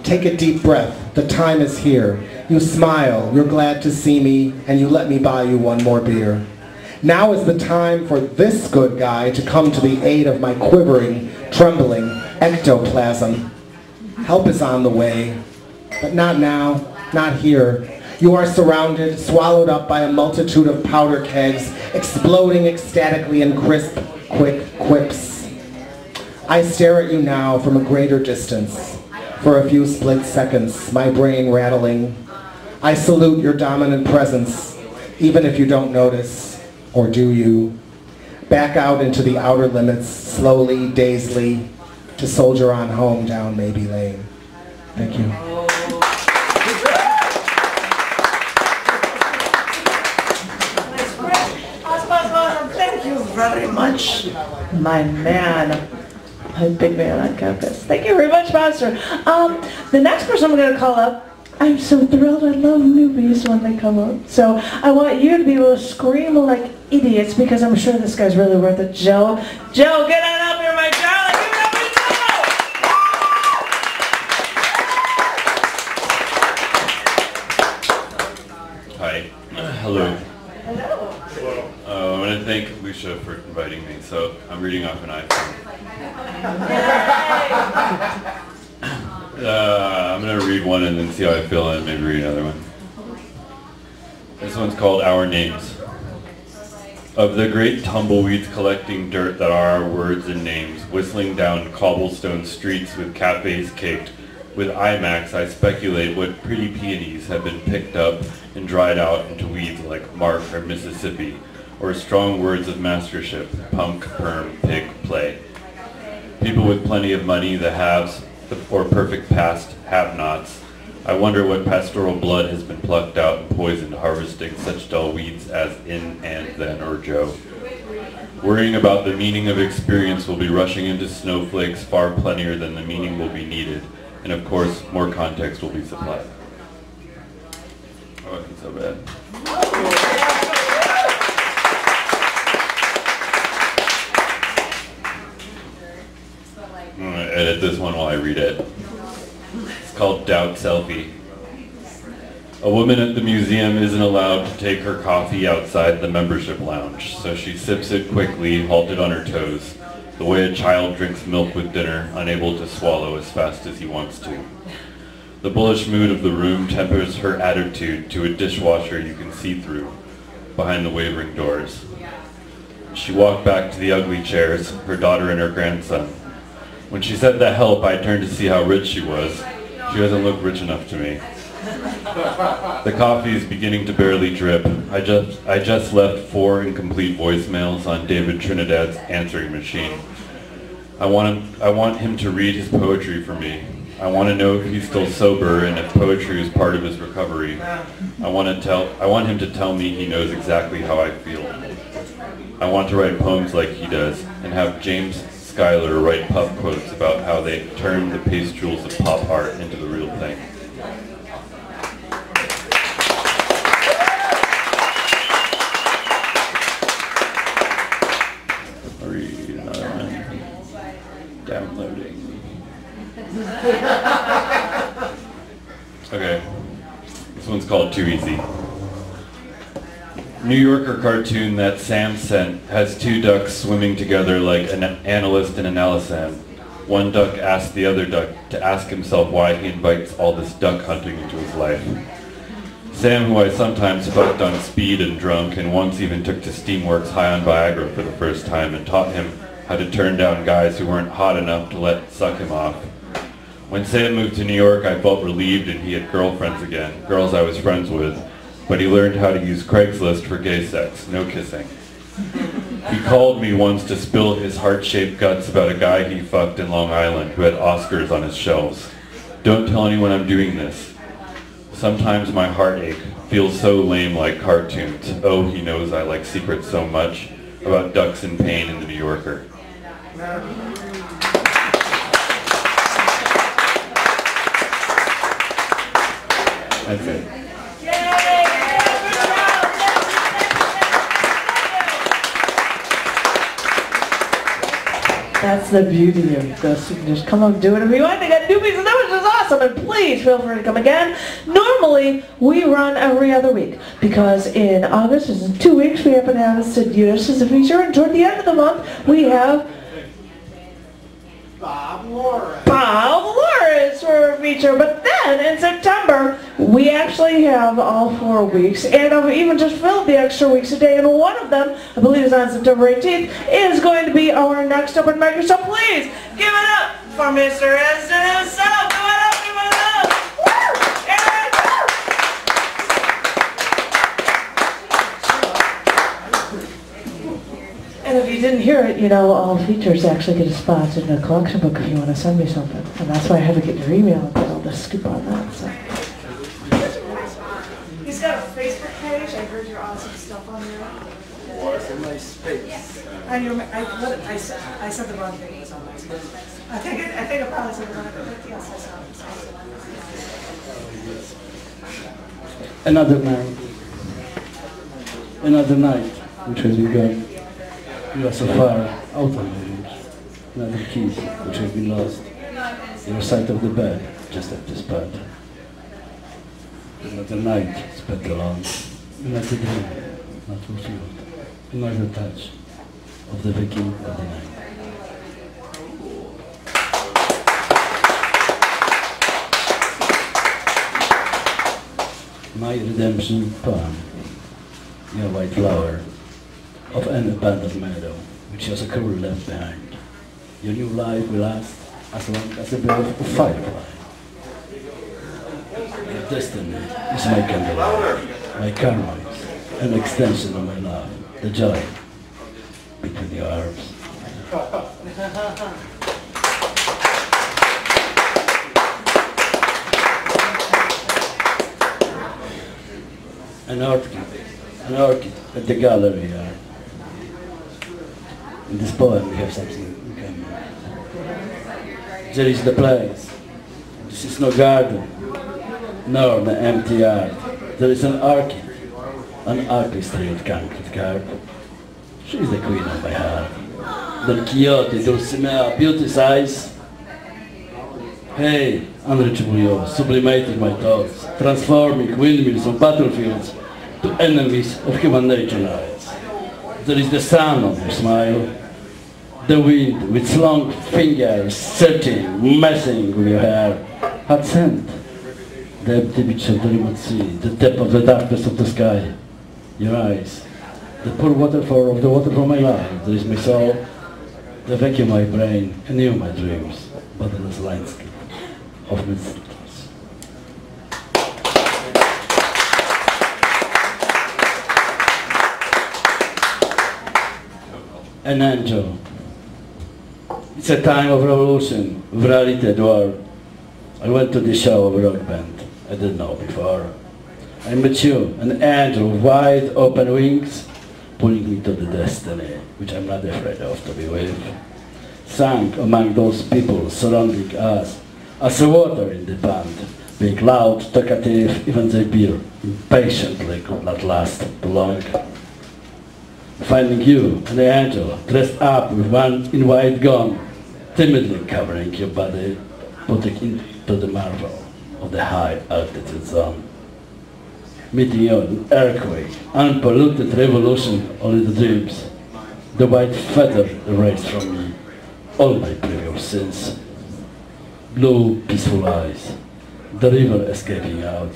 Take a deep breath. The time is here. You smile, you're glad to see me, and you let me buy you one more beer. Now is the time for this good guy to come to the aid of my quivering, trembling ectoplasm. Help is on the way, but not now, not here. You are surrounded, swallowed up by a multitude of powder kegs, exploding ecstatically in crisp, quick quips. I stare at you now from a greater distance. For a few split seconds, my brain rattling. I salute your dominant presence, even if you don't notice, or do you? Back out into the outer limits, slowly, dazedly, to soldier on home down Maybe Lane. Thank you. Thank you very much, my man. My big man on campus. Thank you very much, Monster. The next person I'm going to call up, I'm so thrilled. I love newbies when they come up. So I want you to be able to scream like idiots because I'm sure this guy's really worth it. Joe, get on up here, my darling. Give it up for Joe! Hi. Hello. Hello. I want to thank Lucia for inviting me. So I'm reading off an iPhone. I'm going to read one and then see how I feel and maybe read another one. This one's called Our Names. Of the great tumbleweeds collecting dirt that are our words and names, whistling down cobblestone streets with cafes caked with iMacs, I speculate what pretty peonies have been picked up and dried out into weeds like Mark or Mississippi, or strong words of mastership, punk, perm, pig, play. People with plenty of money, the haves, or perfect past have-nots. I wonder what pastoral blood has been plucked out and poisoned harvesting such dull weeds as in, and, then, or Joe. Worrying about the meaning of experience will be rushing into snowflakes far plenier than the meaning will be needed, and of course, more context will be supplied. Oh, it's so bad. I'm going to edit this one while I read it. It's called Doubt Selfie. A woman at the museum isn't allowed to take her coffee outside the membership lounge, so she sips it quickly, halted on her toes, the way a child drinks milk with dinner, unable to swallow as fast as he wants to. The bullish mood of the room tempers her attitude to a dishwasher you can see through, behind the wavering doors. She walked back to the ugly chairs, her daughter and her grandson. When she said the help, I turned to see how rich she was. She doesn't look rich enough to me. The coffee is beginning to barely drip. I just left 4 incomplete voicemails on David Trinidad's answering machine. I want him to read his poetry for me. I want to know if he's still sober and if poetry is part of his recovery. I want him to tell me he knows exactly how I feel. I want to write poems like he does and have James Schuyler write pup quotes about how they turn the pastiles of pop art into the real thing. I'll read another one. Downloading. Okay. This one's called Too Easy. New Yorker cartoon that Sam sent has two ducks swimming together like an analyst and an Alisam. One duck asks the other duck to ask himself why he invites all this duck hunting into his life. Sam, who I sometimes fucked on speed and drunk, and once even took to Steamworks high on Viagra for the first time and taught him how to turn down guys who weren't hot enough to let suck him off. When Sam moved to New York, I felt relieved and he had girlfriends again, girls I was friends with, but he learned how to use Craigslist for gay sex, no kissing. He called me once to spill his heart-shaped guts about a guy he fucked in Long Island who had Oscars on his shelves. Don't tell anyone I'm doing this. Sometimes my heartache feels so lame like cartoons. Oh, he knows I like secrets so much about ducks in pain in the New Yorker. That's it. That's the beauty of this. You can just come up and do it if you want. They got newbies and that was just awesome. And please feel free to come again. Normally, we run every other week because in August, which is in 2 weeks, we happen to have a Sid Unis as a feature. And toward the end of the month, we have Bob Lawrence for a feature. But then in September, we actually have all 4 weeks, and I've even just filled the extra weeks a day, and one of them, I believe is on September 18th, is going to be our next open mic. So please, give it up for Mr. Eston himself. Give it up, give it up. Woo! Eric! And if you didn't hear it, you know, all features actually get a spot in the collection book if you want to send me something. And that's why I had to get your email and get all the scoop on that. So. He's got a Facebook page. I heard your awesome stuff on there. What's in my space? I said the wrong thing. It was on my space. I think I probably said the wrong thing. Yes, I saw it. Another night, which has begun. You are so far out of my reach. Another keys, which have been lost. Your side of the bed, just at this spot. Another night spent alone. Another dream, not fulfilled. Another touch of the beginning of the night. My redemption poem, your white flower, of an abandoned meadow, which has a career left behind. Your new life will last as long as the breath of firefly. Your destiny is my candlelight, my karma is an extension of my love, the joy between your arms. An orchid at the gallery yard. In this poem we have something in common. There is the place. This is no garden, nor an empty yard. There is an orchid, an artistry with concrete guard. She is the queen of my heart. Don Quixote, Dulcinea, beauty's eyes. Hey, unreachable you, sublimating my thoughts, transforming windmills on battlefields to enemies of human nature eyes. There is the sun on your smile, the wind with its long fingers searching, messing with your hair, hot scent, the empty beach of the remote sea, the depth of the darkness of the sky, your eyes, the poor waterfall of the water from my life. There is my soul, the vacuum my brain, and you my dreams, bottomless landscape of mysteries. An angel. It's a time of revolution, of reality at war. I went to the show of a rock band I didn't know before. I met you, an angel with wide open wings, pulling me to the destiny which I'm not afraid of to be with. Sang among those people surrounding us, as the water in the pond, being loud, talkative, even the beer, impatiently could not last too long. Finding you, an angel, dressed up with one in white gown, timidly covering your body, putting into the marvel of the high altitude zone. meteor, earthquake, unpolluted revolution, only the dreams. The white feather erased from me all my previous sins. Blue, peaceful eyes, the river escaping out,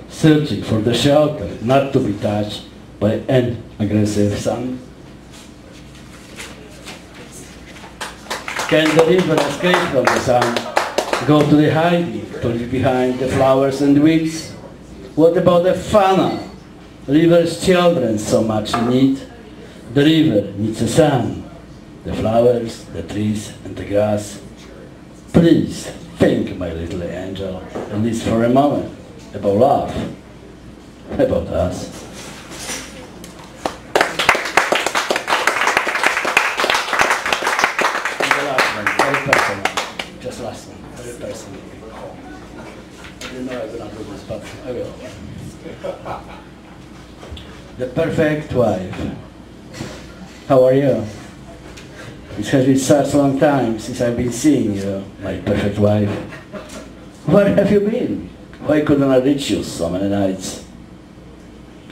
searching for the shelter, not to be touched by an aggressive sun. Can the river escape from the sun, go to the hiding, to live behind the flowers and weeds? What about the fauna? River's children so much need. The river needs the sun, the flowers, the trees and the grass. Please think, my little angel, at least for a moment, about love, about us. And the last one, very personal, just last one, very personal. You know I will not do this, but I will. The perfect wife. How are you? It has been such a long time since I've been seeing you, my perfect wife. Where have you been? Why couldn't I reach you so many nights?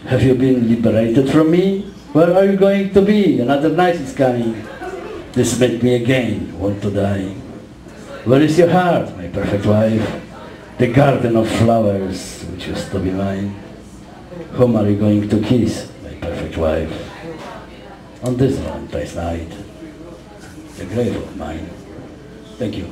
Have you been liberated from me? Where are you going to be? Another night is coming. This made me again want to die. Where is your heart, my perfect wife? The garden of flowers which used to be mine. Whom are you going to kiss, my perfect wife? On this Valentine's night, the grave of mine. Thank you.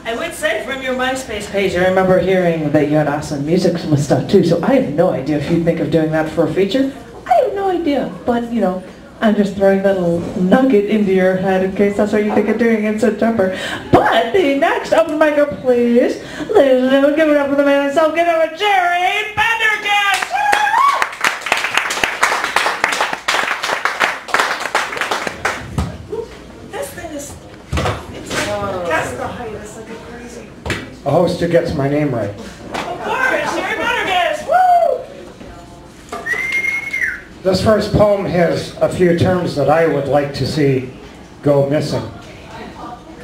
I would say from your MySpace page, I remember hearing that you had awesome music stuff too, so I have no idea if you'd think of doing that for a feature. I have no idea, but you know, I'm just throwing that little nugget into your head in case that's what you think of doing in September. But the next open micer, please. Ladies and gentlemen, give it up for the man himself. Give it up for Jerry Pendergast! This thing is, that's the height. It's like a crazy. A host who gets my name right. Of course, Jerry Pendergast! Woo! This first poem has a few terms that I would like to see go missing.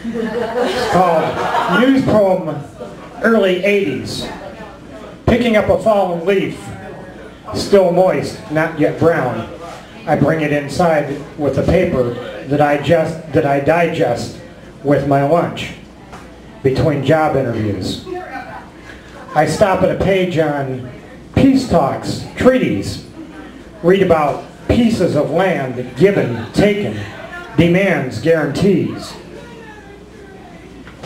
It's called News Poem Early 80s. Picking up a fallen leaf, still moist, not yet brown. I bring it inside with a paper that I digest with my lunch between job interviews. I stop at a page on peace talks, treaties, read about pieces of land given, taken, demands, guarantees.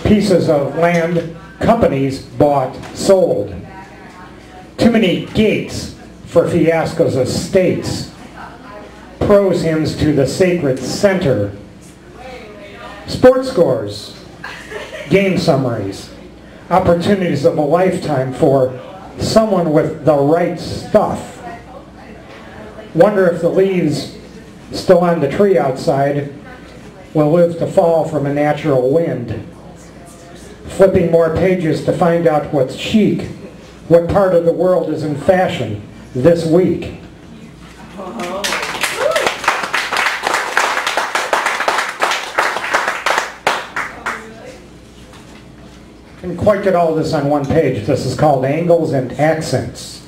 Pieces of land companies bought, sold. Too many gates for fiascos of states. Prose hymns to the sacred center. Sports scores, game summaries, opportunities of a lifetime for someone with the right stuff. Wonder if the leaves still on the tree outside will live to fall from a natural wind. Flipping more pages to find out what's chic, what part of the world is in fashion this week. Can quite get all this on one page. This is called Angles and Accents.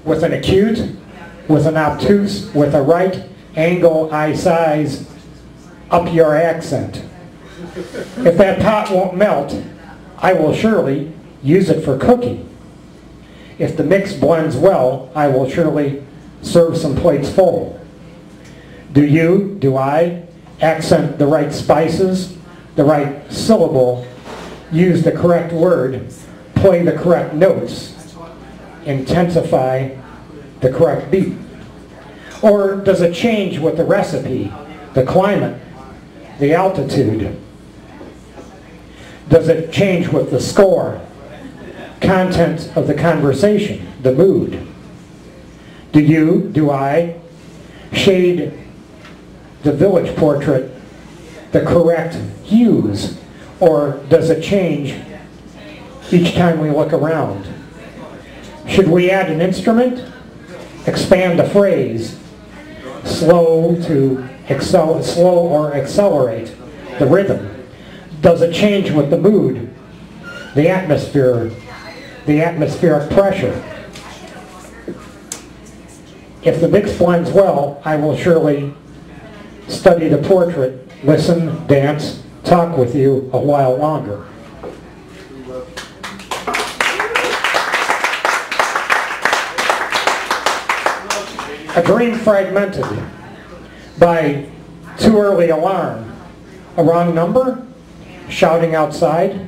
With an acute, with an obtuse, with a right angle, eye size, up your accent. If that pot won't melt, I will surely use it for cooking. If the mix blends well, I will surely serve some plates full. Do you, do I, accent the right spices, the right syllable, use the correct word, play the correct notes, intensify the correct beat? Or does it change with the recipe, the climate, the altitude? Does it change with the score, content of the conversation, the mood? Do you, do I, shade the village portrait the correct hues, or does it change each time we look around? Should we add an instrument, expand a phrase, slow or accelerate the rhythm? Does it change with the mood, the atmosphere, the atmospheric pressure? If the mix blends well, I will surely study the portrait, listen, dance, talk with you a while longer. A dream fragmented by too early alarm. A wrong number? Shouting outside?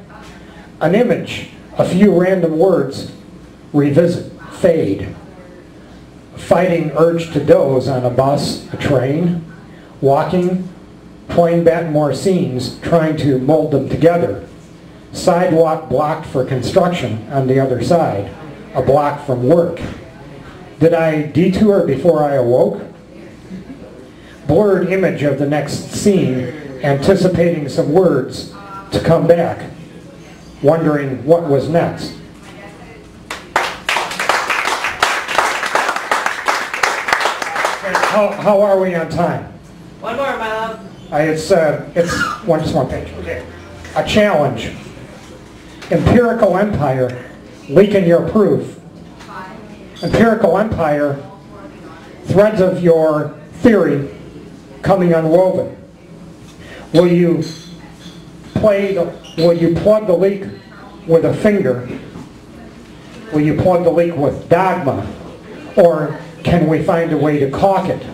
An image, a few random words, revisit, fade. Fighting urge to doze on a bus, a train, walking, playing back more scenes, trying to mold them together. Sidewalk blocked for construction on the other side, a block from work. Did I detour before I awoke? Blurred image of the next scene, anticipating some words to come back, wondering what was next. How are we on time? One more, my love. It's just one page. Okay. A challenge. Empirical empire, leaking your proof. Empirical empire, threads of your theory coming unwoven. Will you plug the leak with a finger? Will you plug the leak with dogma? Or can we find a way to caulk it?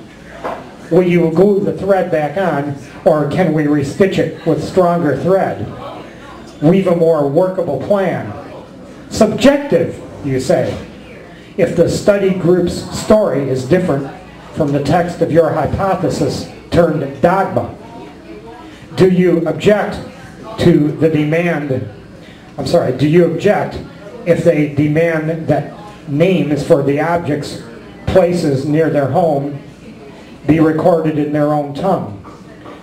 Will you glue the thread back on, or can we restitch it with stronger thread? Weave a more workable plan. Subjective, you say. If the study group's story is different from the text of your hypothesis turned dogma, do you object to the demand, do you object if they demand that names for the objects, places near their home be recorded in their own tongue?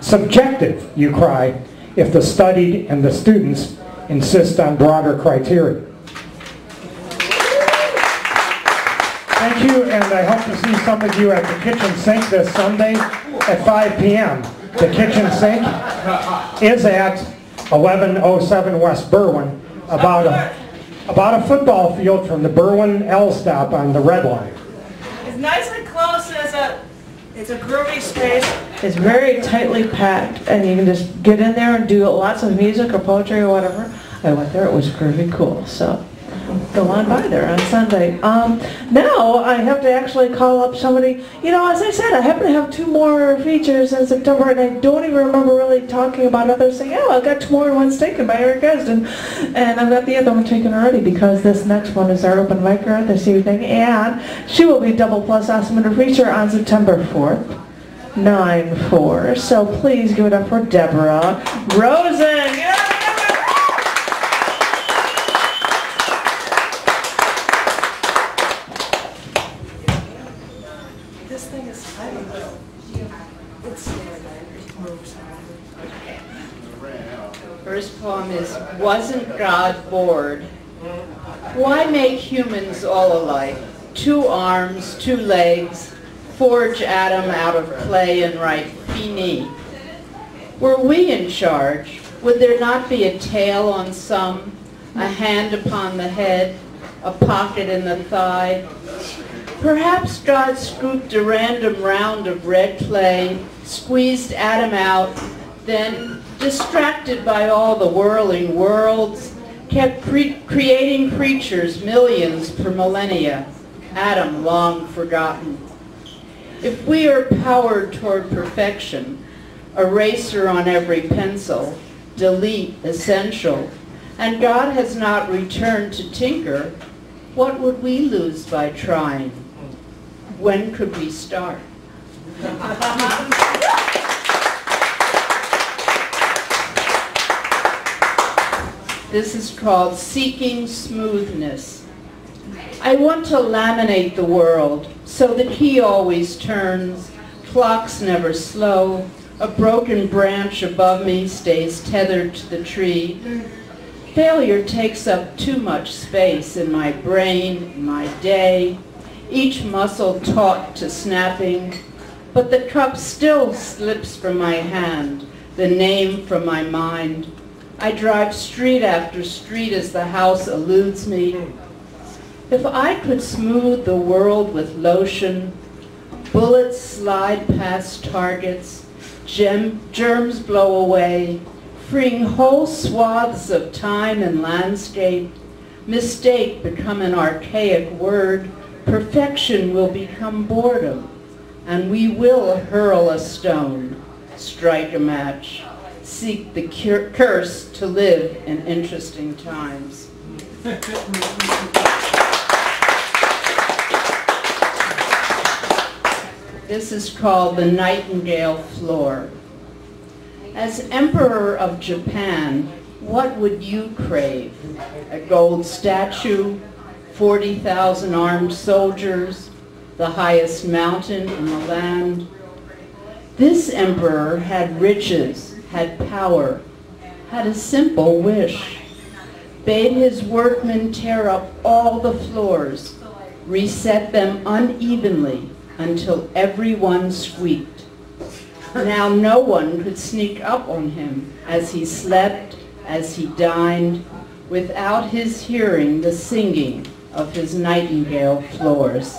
Subjective, you cry, if the studied and the students insist on broader criteria. Thank you, and I hope to see some of you at the kitchen sink this Sunday at 5 p.m. The kitchen sink is at 1107 West Berwyn, about a football field from the Berwyn L stop on the Red Line. It's nice and close. It's a groovy space. It's very tightly packed, and you can just get in there and do lots of music or poetry or whatever. I went there. It was groovy cool. So go on by there on Sunday. Now I have to actually call up somebody. You know, as I said, I happen to have 2 more features in September, and I don't even remember really talking about others. Saying, "Oh, I've got 2 more ones taken by Eric Esden, and I've got the other one taken already because this next one is our open micer this evening, and she will be double plus awesome in a feature on September 4th, 9/4. So please give it up for Deborah Rosen. Yeah! First poem is, wasn't God bored? Why make humans all alike? 2 arms, 2 legs, forge Adam out of clay and write fini. Were we in charge, would there not be a tail on some, a hand upon the head, a pocket in the thigh? Perhaps God scooped a random round of red clay, squeezed Adam out, then, distracted by all the whirling worlds, kept creating creatures millions per millennia, Adam long forgotten. If we are powered toward perfection, eraser on every pencil, delete essential, and God has not returned to tinker, what would we lose by trying? When could we start? This is called Seeking Smoothness. I want to laminate the world so the key always turns, clocks never slow, a broken branch above me stays tethered to the tree. Failure takes up too much space in my brain, in my day, each muscle taut to snapping, but the cup still slips from my hand, the name from my mind. I drive street after street as the house eludes me. If I could smooth the world with lotion, bullets slide past targets, germs blow away, freeing whole swaths of time and landscape, mistake become an archaic word, perfection will become boredom, and we will hurl a stone, strike a match, seek the curse to live in interesting times. This is called the Nightingale Floor. As Emperor of Japan, what would you crave? A gold statue, 40,000 armed soldiers, the highest mountain in the land? This emperor had riches, had power, had a simple wish, bade his workmen tear up all the floors, reset them unevenly until everyone squeaked. Now no one could sneak up on him as he slept, as he dined, without his hearing the singing of his nightingale floors.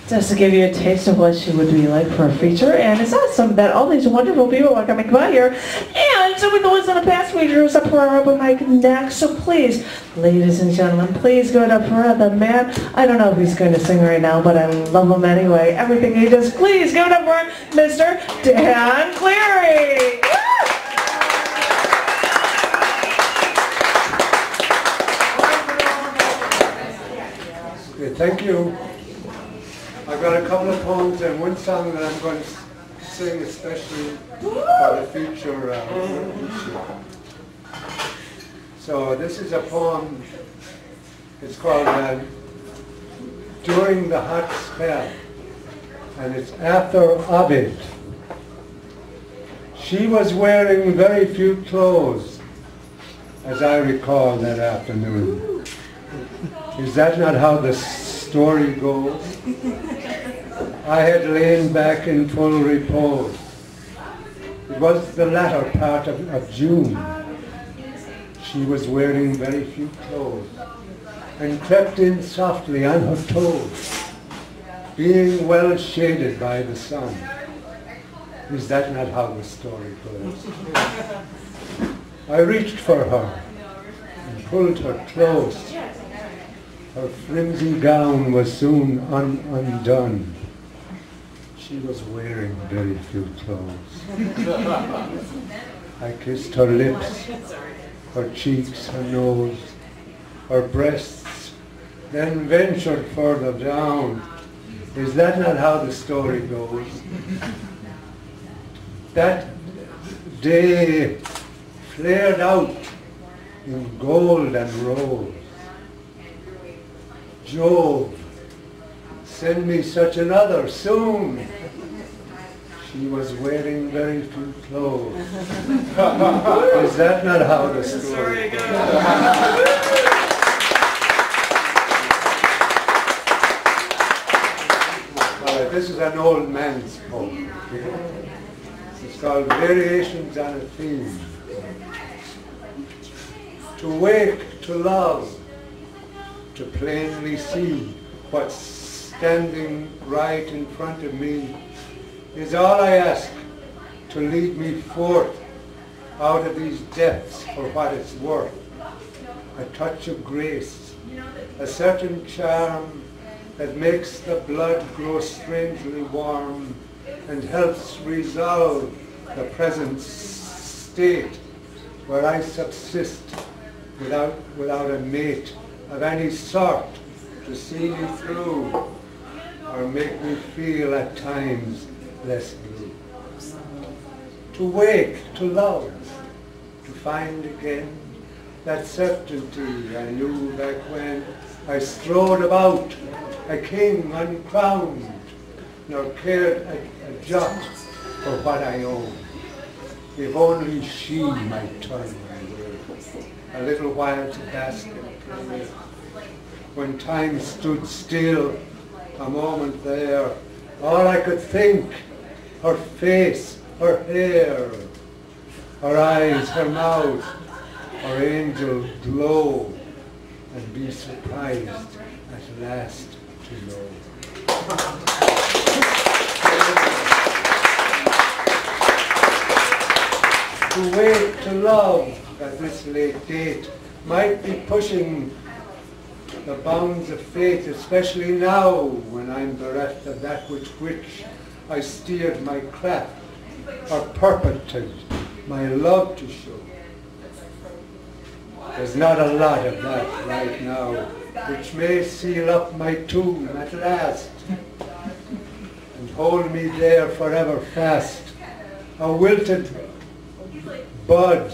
Just to give you a taste of what she would be like for a feature, and it's awesome that all these wonderful people are coming by here, and some of the ones in the past features up for our open mic next. So please, ladies and gentlemen, please go up for the man. I don't know if he's going to sing right now, but I love him anyway. Everything he does, please go up for Mr. Dan Cleary. Okay, thank you. I've got a couple of poems and one song that I'm going to sing especially for the future issue. So this is a poem, it's called During the Hot Spell, and it's after Ovid. She was wearing very few clothes, as I recall that afternoon. Is that not how the story goes? I had lain back in full repose. It was the latter part of June. She was wearing very few clothes and crept in softly on her toes, being well shaded by the sun. Is that not how the story goes? I reached for her and pulled her close. Her flimsy gown was soon undone. She was wearing very few clothes. I kissed her lips, her cheeks, her nose, her breasts, then ventured further down. Is that not how the story goes? That day flared out in gold and rose. Jove, send me such another soon. She was wearing very few clothes. Is that not how the story goes? All right, this is an old man's poem. It's called Variations on a Theme. To wake, to love, to plainly see what's standing right in front of me is all I ask, to lead me forth out of these depths for what it's worth. A touch of grace, a certain charm that makes the blood grow strangely warm and helps resolve the present state where I subsist without a mate of any sort to see me through or make me feel at times less blue. To wake, to love, to find again that certainty I knew back when I strode about a king uncrowned, nor cared a jot for what I owned. If only she might turn my way a little while to bask in prayer, when time stood still a moment there. All I could think, her face, her hair, her eyes, her mouth, her angel glow, and be surprised at last to know. To wait to love at this late date might be pushing the bounds of fate, especially now when I'm bereft of that which I steered my craft or purported my love to show. There's not a lot of that right now, which may seal up my tomb at last and hold me there forever fast, a wilted bud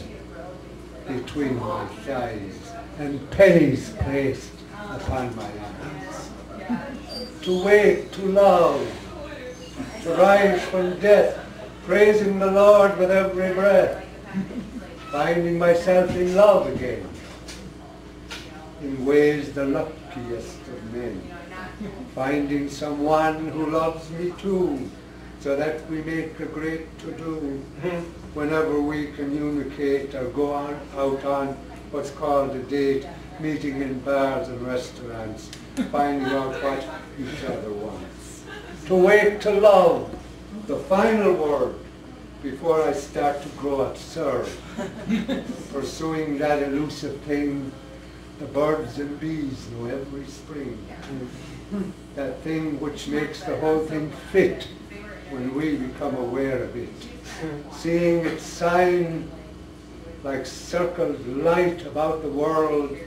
between my thighs and pennies placed upon my eyes. To wake, to love, to rise from death, praising the Lord with every breath, finding myself in love again, in ways the luckiest of men, finding someone who loves me too, so that we make a great to-do whenever we communicate or go out on what's called a date, meeting in bars and restaurants, finding out what each other wants. To wake to love, the final word, before I start to grow absurd, pursuing that elusive thing the birds and bees know every spring, that thing which makes the whole thing fit when we become aware of it, seeing its sign like circled light about the world,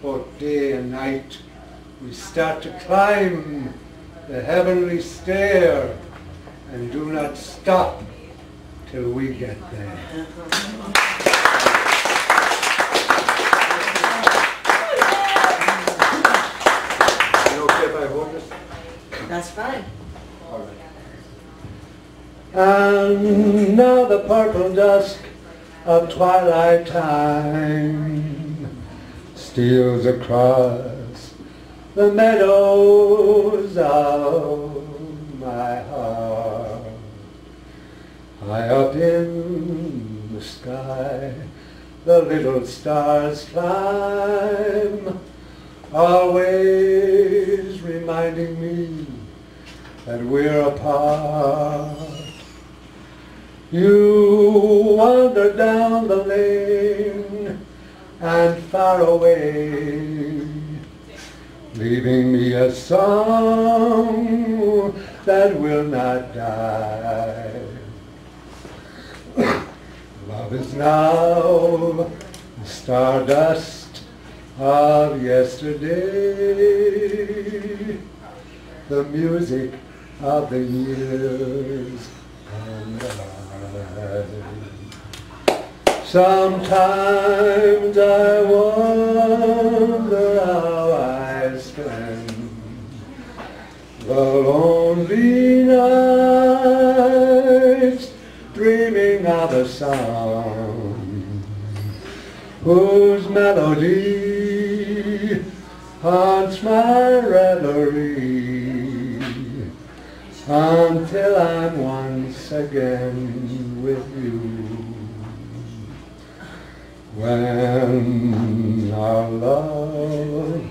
both day and night. We start to climb the heavenly stair and do not stop till we get there. Is it okay if I hold this? That's fine. All right. And now the purple dusk of twilight time steals across the meadows of my heart. High up in the sky, the little stars climb, always reminding me that we're apart. You wander down the lane and far away, leaving me a song that will not die. Love is now the stardust of yesterday, the music of the years gone by. Sometimes I wonder how I spend the lonely nights, dreaming of a song whose melody haunts my reverie, until I'm once again with you. When our love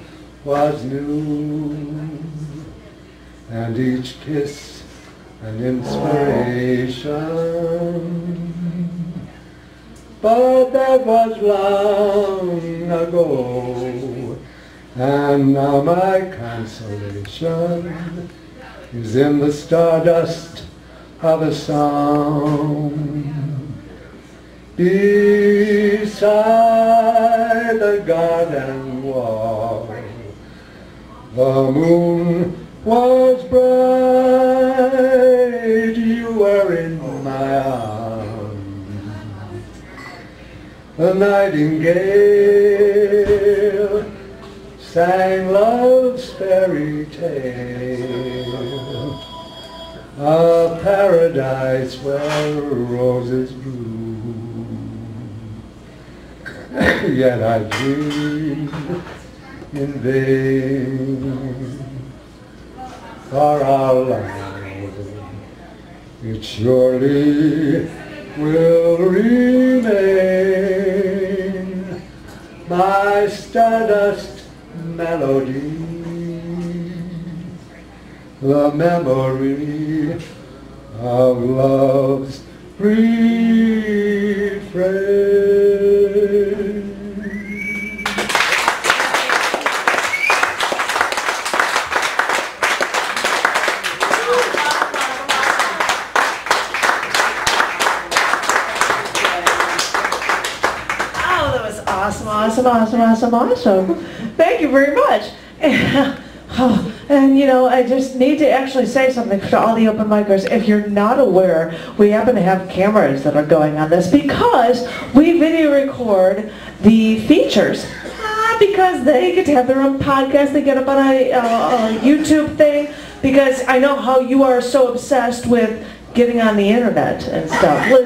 was new, and each kiss an inspiration, but that was long ago, and now my consolation is in the stardust of a song. Beside the garden wall, the moon was bright, you were in my arms. The nightingale sang love's fairy tale, a paradise where roses bloom. Yet I dreamed in vain. For our love, it surely will remain my stardust melody, the memory of love's refrain. Awesome. Thank you very much. And you know, I just need to actually say something to all the open micers. If you're not aware, we happen to have cameras that are going on this because we video record the features. Because they get to have their own podcast, they get up on a YouTube thing, because I know how you are so obsessed with getting on the internet and stuff. But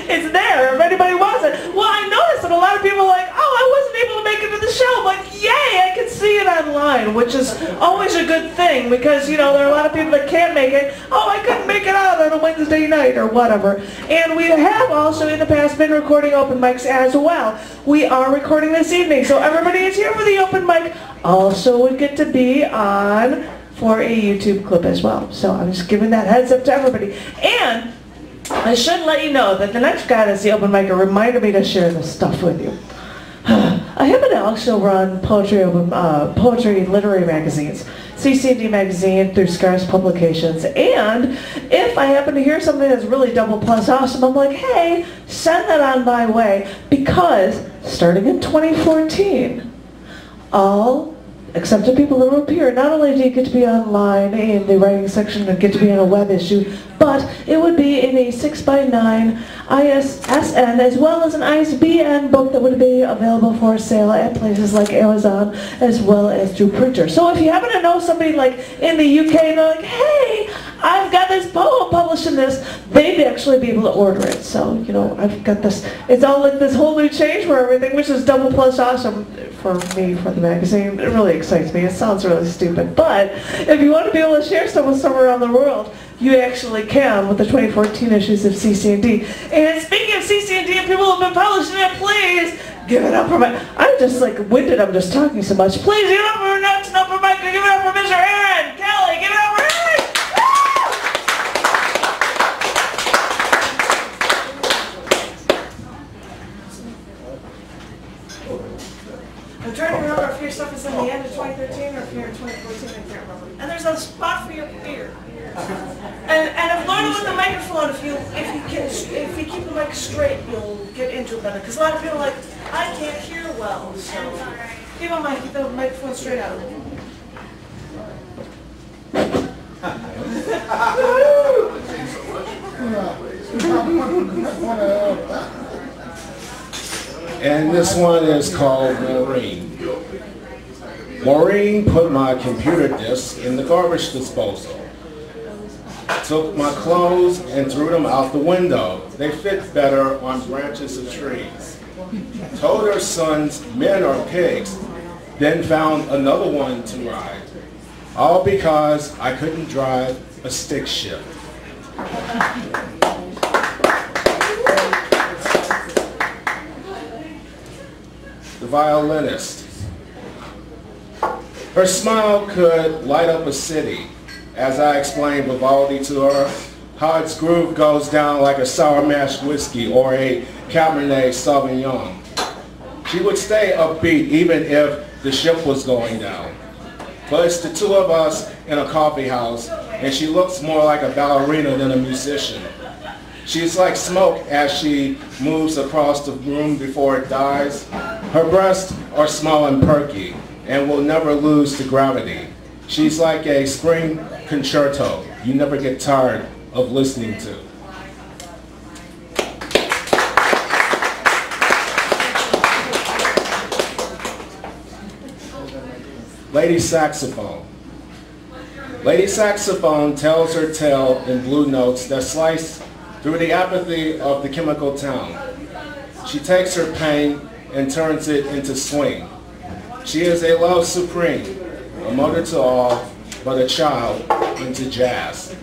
it's there if anybody wants it. Well, I noticed that a lot of people are like, oh, I wasn't able to make it to the show, but yay, I can see it online, which is always a good thing because, you know, there are a lot of people that can't make it. Oh, I couldn't make it out on a Wednesday night or whatever. And we have also in the past been recording open mics as well. We are recording this evening, so everybody is here for the open mic. Also would get to be on for a YouTube clip as well. So I'm just giving that heads up to everybody. And I should let you know that the next guy that's the open micer reminded me to share this stuff with you. I happen to also run poetry literary magazines, CC&D magazine through Scars Publications, and if I happen to hear something that's really double plus awesome, I'm like, hey, send that on my way, because starting in 2014, all except to people that will appear, not only do you get to be online in the writing section and get to be in a web issue, but it would be in a 6x9 ISSN as well as an ISBN book that would be available for sale at places like Amazon as well as through printer. So if you happen to know somebody like in the UK and they're like, hey, I've got this poem published in this, they'd actually be able to order it. So, you know, I've got this, it's all like this whole new change for everything, which is double plus awesome for me, for the magazine. It really excites me. It sounds really stupid. But if you want to be able to share stuff with someone around the world, you actually can with the 2014 issues of CC&D. And speaking of CC&D and people who have been publishing it, please give it up for my, I'm just like winded, I'm just talking so much. Please give it up for Nuts and Open Mic, give it up for Mr. Aaron Kelly, give it up for Aaron! I'm trying to remember if your stuff is in the end of 2013 or if you're in 2014, I can't remember. And there's a spot for your beer. And I've learned with the microphone, if you keep the mic straight, you'll get into it better. Because a lot of people are like, I can't hear well. So keep the microphone straight out. And this one is called Maureen. Maureen put my computer disk in the garbage disposal. Took my clothes and threw them out the window. They fit better on branches of trees. Told her sons men are pigs, then found another one to ride. All because I couldn't drive a stick shift. The violinist. Her smile could light up a city. As I explained Vivaldi to her, how its groove goes down like a sour mash whiskey or a Cabernet Sauvignon. She would stay upbeat even if the ship was going down. But it's the two of us in a coffee house, and she looks more like a ballerina than a musician. She's like smoke as she moves across the room before it dies. Her breasts are small and perky, and will never lose to gravity. She's like a spring concerto you never get tired of listening to. Lady Saxophone. Lady Saxophone tells her tale in blue notes that slice through the apathy of the chemical town. She takes her pain and turns it into swing. She is a love supreme, a mother to all, but a child into jazz.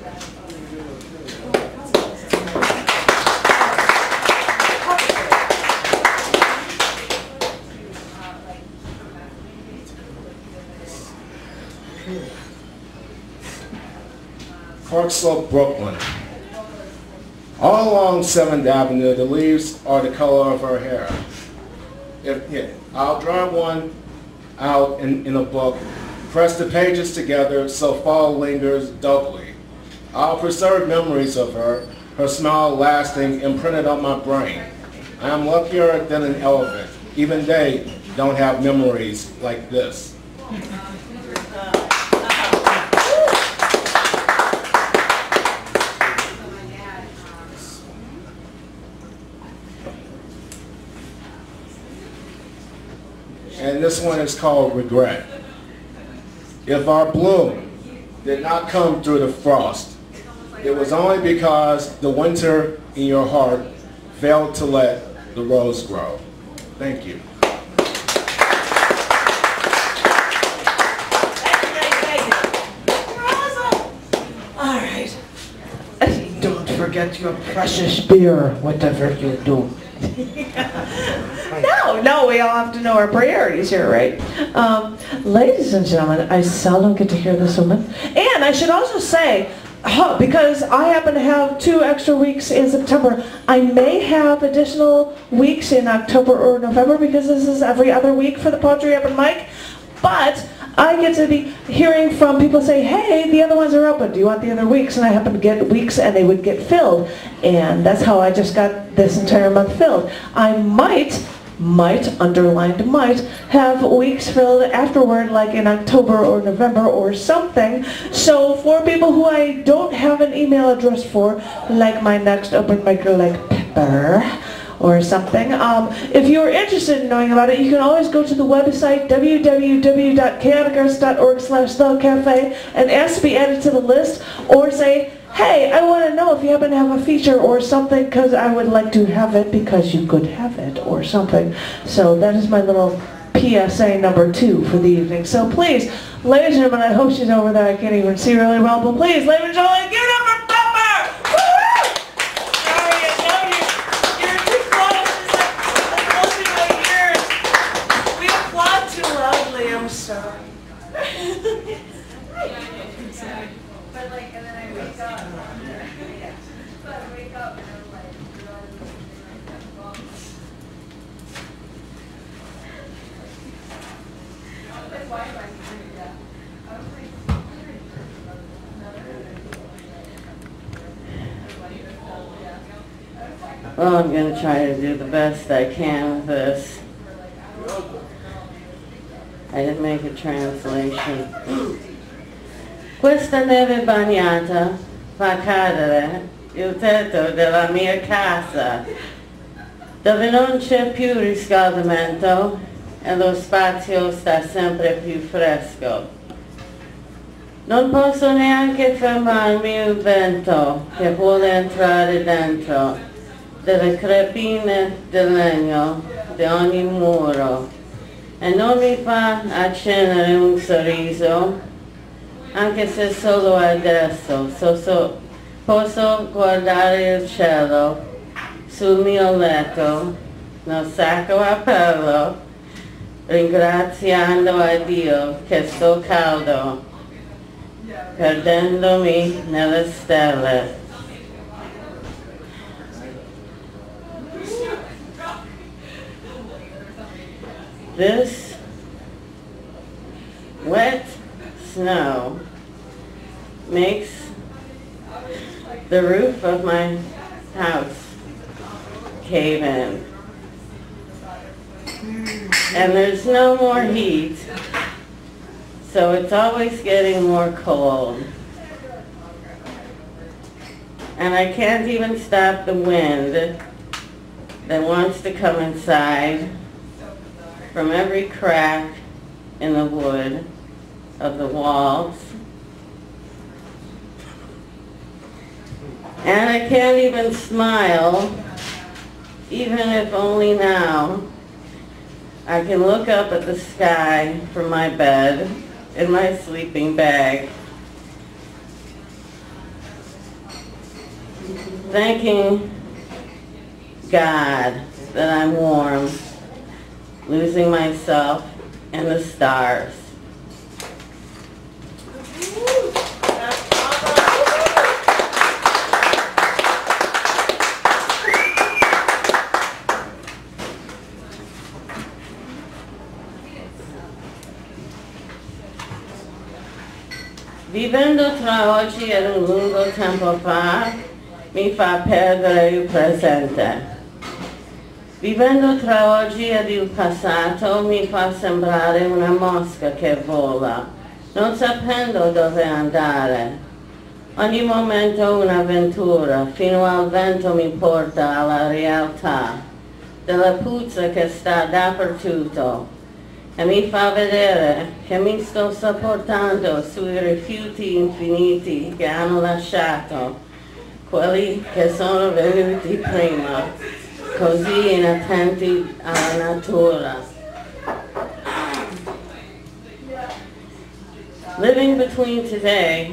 Park Slope, Brooklyn. All along 7th Avenue, the leaves are the color of her hair. I'll draw one out in a book, press the pages together so fall lingers doubly. I'll preserve memories of her, her smile lasting, imprinted on my brain. I am luckier than an elephant. Even they don't have memories like this. And this one is called Regret. If our bloom did not come through the frost, it was only because the winter in your heart failed to let the rose grow. Thank you. All right. Don't forget your precious beer, whatever you do. No, we all have to know our priorities here, right? Ladies and gentlemen, I seldom get to hear this woman. And I should also say, because I happen to have 2 extra weeks in September, I may have additional weeks in October or November because this is every other week for the Poetry Open Mic. But I get to be hearing from people say, hey, the other ones are open. Do you want the other weeks? And I happen to get weeks and they would get filled. And that's how I just got this entire month filled. I might, underlined might, have weeks filled afterward, like in October or November or something. So for people who I don't have an email address for, like my next open micer like Pepper, or something. If you're interested in knowing about it, you can always go to the website www.chaoticarts.org/thecafe and ask to be added to the list, or say, hey, I want to know if you happen to have a feature or something because I would like to have it because you could have it or something. So that is my little PSA number 2 for the evening. So please, ladies and gentlemen, I hope she's over there. I can't even see really well, but please, ladies and gentlemen, give it up for Pepper! Woo! Sorry, I know you're too close. It's closing my ears. We applaud too loudly. I'm sorry. But like, and then I wake up. But I wake up and I'm like, why do I do that? I was like, well, I'm going to try to do the best I can with this. I didn't make a translation. Questa neve bagnata fa cadere il tetto della mia casa, dove non c'è più riscaldamento e lo spazio sta sempre più fresco. Non posso neanche fermarmi il vento che vuole entrare dentro delle crepine del legno di ogni muro e non mi fa accendere un sorriso, anche se solo adesso posso guardare il cielo sul mio letto, nel sacco a pelo, ringraziando a Dio che sto caldo, perdendomi nelle stelle. This wet snow makes the roof of my house cave in. And there's no more heat, so it's always getting more cold. And I can't even stop the wind that wants to come inside from every crack in the wood of the walls. And I can't even smile, even if only now I can look up at the sky from my bed in my sleeping bag, thanking God that I'm warm, losing myself in the stars. Vivendo tra oggi e un lungo tempo fa, mi fa perdere il presente. Vivendo tra oggi ed il passato, mi fa sembrare una mosca che vola, non sapendo dove andare. Ogni momento un'avventura, fino al vento mi porta alla realtà, della puzza che sta dappertutto. E mi fa vedere che mi sto sopportando sui rifiuti infiniti che hanno lasciato quelli che sono venuti prima, così inattenti alla natura. Living between today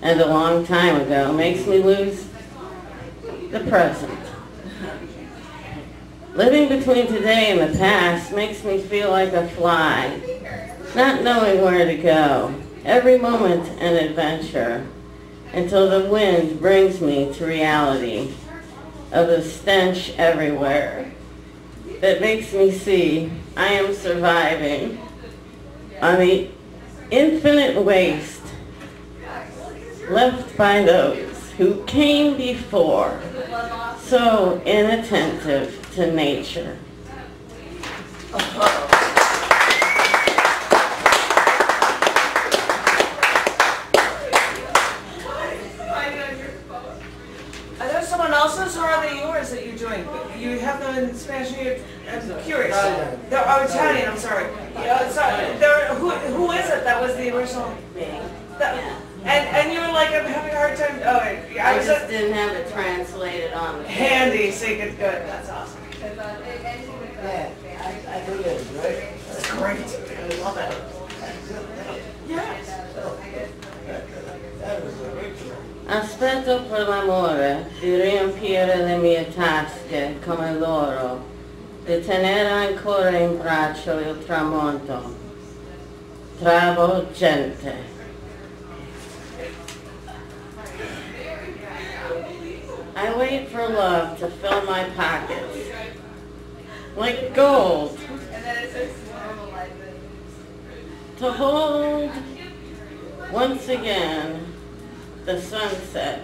and a long time ago makes me lose the present. Living between today and the past makes me feel like a fly, not knowing where to go. Every moment an adventure, until the wind brings me to reality of the stench everywhere that makes me see I am surviving on the infinite waste left by those who came before, so inattentive to nature. Are those someone else's or are they yours that you're doing? You have them in Spanish and I'm curious. They're Italian, I'm sorry. Who is it that was the original? Me. And you were like, I'm having a hard time. Oh, I just didn't have it translated on the handy, so you could good. That's awesome. Yeah, I do this, right? That's great. I love it. Yes. Aspetto per l'amore di riempire le mie tasche come loro, di tenere ancora in braccio il tramonto, travolgente. I wait for love to fill my pockets, like gold, to hold once again the sunset.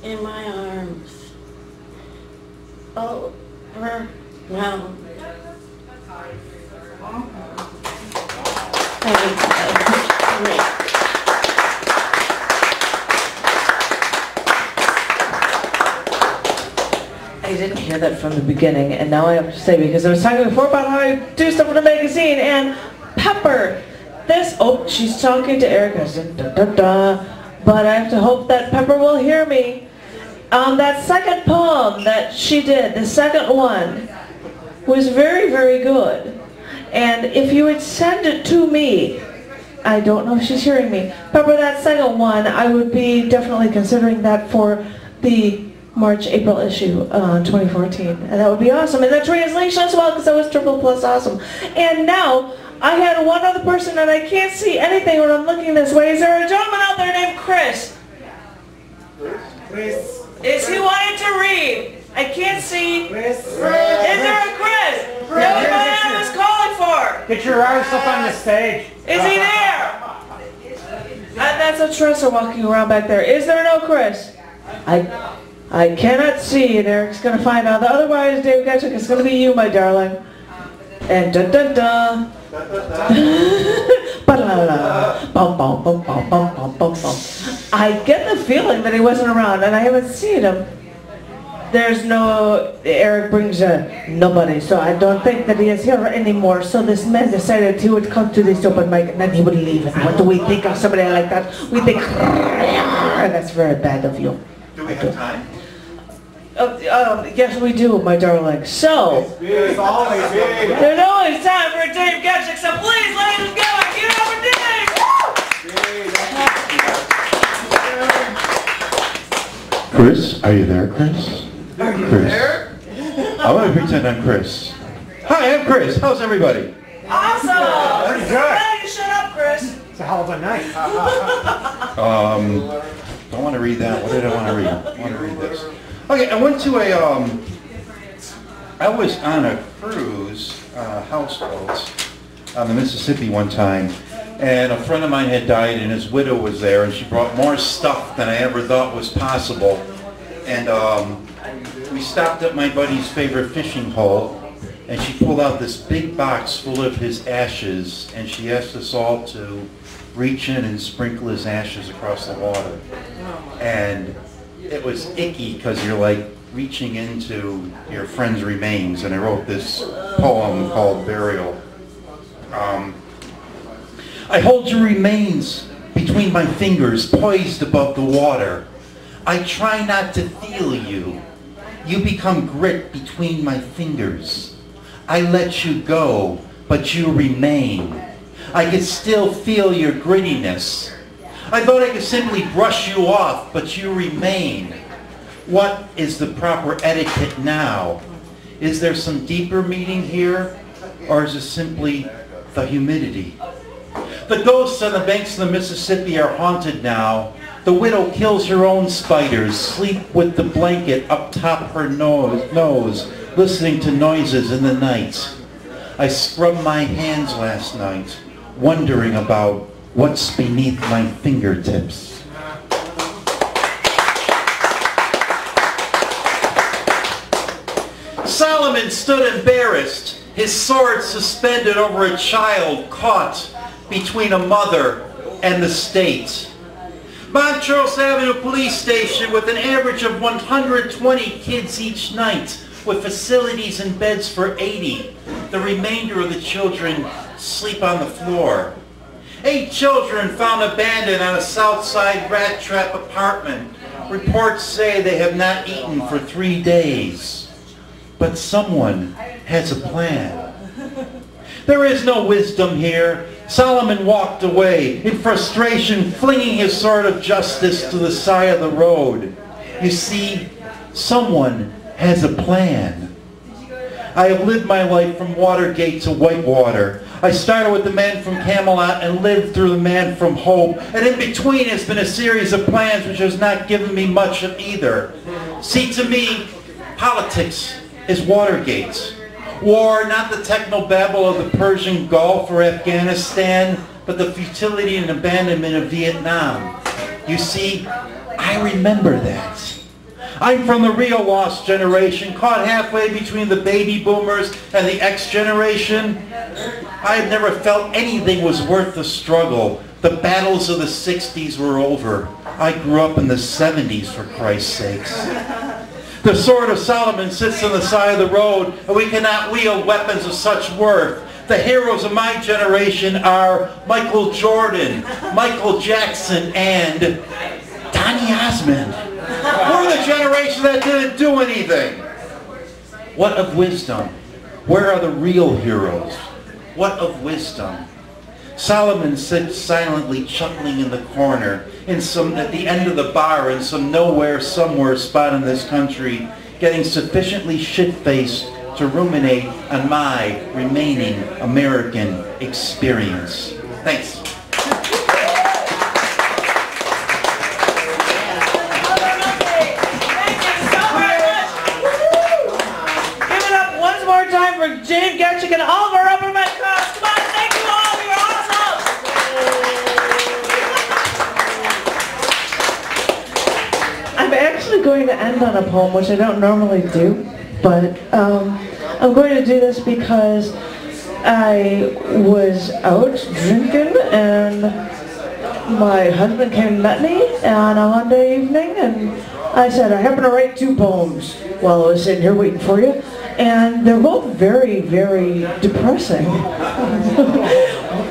In my arms, over now. I didn't hear that from the beginning, and now I have to say, because I was talking before about how I do stuff with a magazine, and Pepper, she's talking to Erica, but I have to hope that Pepper will hear me. That second poem that she did, the second one, was very, very good. And if you would send it to me, I don't know if she's hearing me, Pepper, that second one, I would be definitely considering that for the March-April issue 2014. And that would be awesome. And the translation as well, because that was triple plus awesome. And now, I had one other person, and I can't see anything when I'm looking this way. Is there a gentleman out there named Chris? Chris. Is he wanting to read? I can't see. Chris. Is there a Chris? That's what I was calling for. Get your arms up on the stage. Is he there? That's a Tressa walking around back there. Is there no Chris? I cannot see, and Eric's going to find out. Otherwise, Dave Getchuk, it's going to be you, my darling. And da-da-da. I get the feeling that he wasn't around, and I haven't seen him. there's no, Eric brings nobody, so I don't think that he is here anymore. So this man decided he would come to this open mic and then he would leave. And what do we think of somebody like that? We think, that's very bad of you. Do we have time? Yes, we do, my darling. So, It's always big. there's always time for Dave Getchick, so please, ladies and gentlemen, give it up for Dave! Chris, are you there, Chris? Chris. I want to pretend I'm Chris. Hi, I'm Chris. How's everybody? Awesome! Pretty good. Hey, shut up, Chris! It's a hell of a night. Don't want to read that. What did I want to read? I want to read this. Okay, I went to I was on a cruise, houseboat on the Mississippi one time, and a friend of mine had died and his widow was there, and she brought more stuff than I ever thought was possible. And we stopped at my buddy's favorite fishing hole, and she pulled out this big box full of his ashes, and she asked us all to reach in and sprinkle his ashes across the water. And it was icky because you're like reaching into your friend's remains, and I wrote this poem called Burial. I hold your remains between my fingers, poised above the water. I try not to feel you. You become grit between my fingers. I let you go, but you remain. I can still feel your grittiness. I thought I could simply brush you off, but you remain. What is the proper etiquette now? Is there some deeper meaning here, or is it simply the humidity? The ghosts on the banks of the Mississippi are haunted now. The widow kills her own spiders, sleep with the blanket up top her nose, listening to noises in the night. I scrubbed my hands last night, wondering about what's beneath my fingertips. Solomon stood embarrassed, his sword suspended over a child caught between a mother and the state. Montrose Avenue Police Station with an average of 120 kids each night, with facilities and beds for 80. The remainder of the children sleep on the floor. 8 children found abandoned on a South Side rat trap apartment. Reports say they have not eaten for 3 days. But someone has a plan. There is no wisdom here. Solomon walked away, in frustration, flinging his sword of justice to the side of the road. You see, someone has a plan. I have lived my life from Watergate to Whitewater. I started with the man from Camelot and lived through the man from Hope. And in between has been a series of plans which has not given me much of either. See, to me, politics is Watergate. War, not the technobabble of the Persian Gulf or Afghanistan, but the futility and abandonment of Vietnam. You see, I remember that. I'm from the real lost generation, caught halfway between the baby boomers and the X generation. I have never felt anything was worth the struggle. The battles of the 60s were over. I grew up in the 70s, for Christ's sakes. The sword of Solomon sits on the side of the road, and we cannot wield weapons of such worth. The heroes of my generation are Michael Jordan, Michael Jackson, and Donny Osmond. We're the generation that didn't do anything. What of wisdom? Where are the real heroes? What of wisdom? Solomon sits silently chuckling in the corner, at the end of the bar in some nowhere somewhere spot in this country, getting sufficiently shit-faced to ruminate on my remaining American experience. Thanks. Give it up once more time for Janet Kuypers and all of our upper mic cast. Come on, thank you all. You're awesome. I'm actually going to end on a poem, which I don't normally do, but I'm going to do this because I was out drinking and my husband came and met me on a Monday evening, and I said, I happen to write 2 poems while I was sitting here waiting for you, and they're both very, very depressing.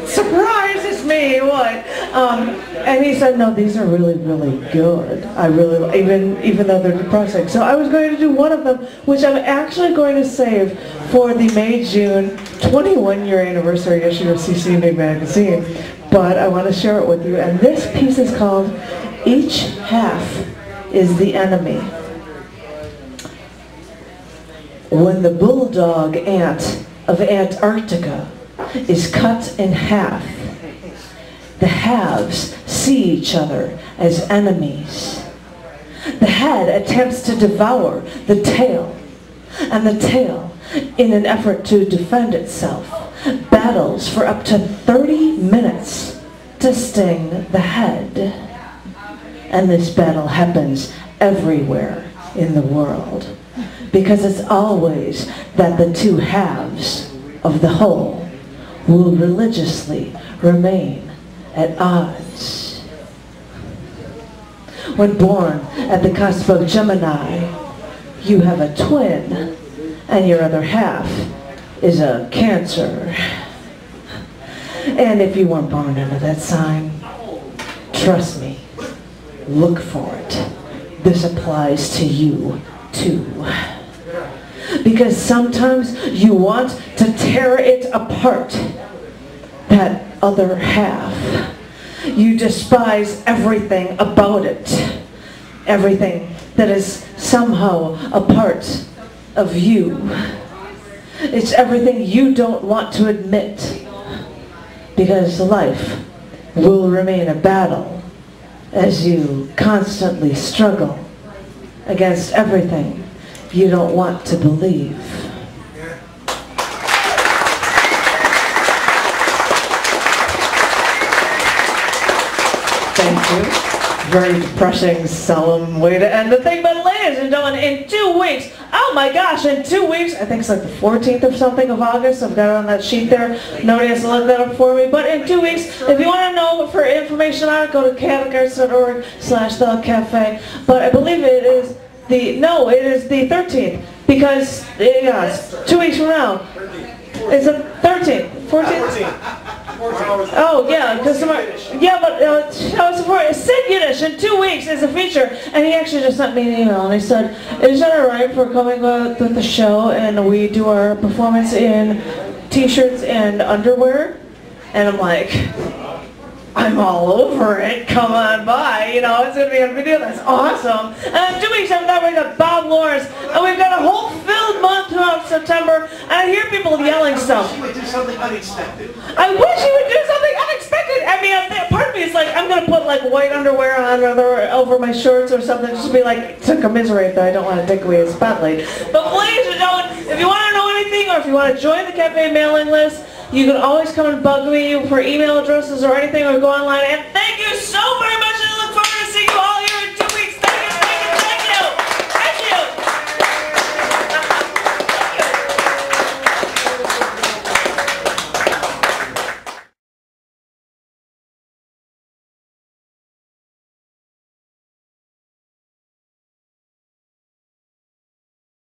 Surprise, it's me, what? And he said, no, these are really, really good. I really, even though they're depressing. So I was going to do one of them, which I'm actually going to save for the May-June 21-year anniversary issue of CCMA magazine. But I want to share it with you. And this piece is called Each Half is the Enemy. When the bulldog ant of Antarctica is cut in half, the halves see each other as enemies. The head attempts to devour the tail, and the tail, in an effort to defend itself, battles for up to 30 minutes to sting the head. And this battle happens everywhere in the world, because it's always that the 2 halves of the whole will religiously remain at odds. When born at the cusp of Gemini, you have a twin, and your other half is a Cancer. And if you weren't born into that sign, trust me, look for it. This applies to you too. Because sometimes you want to tear it apart, that other half. You despise everything about it, everything that is somehow a part of you. It's everything you don't want to admit, because life will remain a battle as you constantly struggle against everything you don't want to believe. Thank you. Very depressing, solemn way to end the thing. But ladies and gentlemen, in 2 weeks, oh my gosh, in 2 weeks, I think it's like the 14th or something of August, I've got it on that sheet there. Nobody has to look that up for me. But in 2 weeks, if you want to know for information about it, go to catholicarts.org/thecafe. But I believe it is it is the 13th, because it's 2 weeks from now. It's the 13th, 14th? Oh yeah, because but Sid Yiddish in 2 weeks is a feature, and he actually just sent me an email and he said, "Is that alright for coming with the show and we do our performance in t-shirts and underwear?" And I'm like, I'm all over it. Come on by. It's going to be a video. That's awesome. And in 2 weeks after that, we've got Bob Lawrence. And we've got a whole filled month throughout September. And I hear people yelling stuff. I wish you would do something unexpected. I wish you would do something unexpected. I mean, part of me is like, I'm going to put like white underwear on over my shorts or something. Just to be like, to commiserate that I don't want to take away his spotlight. But ladies and gentlemen, if you want to know anything or if you want to join the cafe mailing list, you can always come and bug me for email addresses or anything, or go online. And thank you so much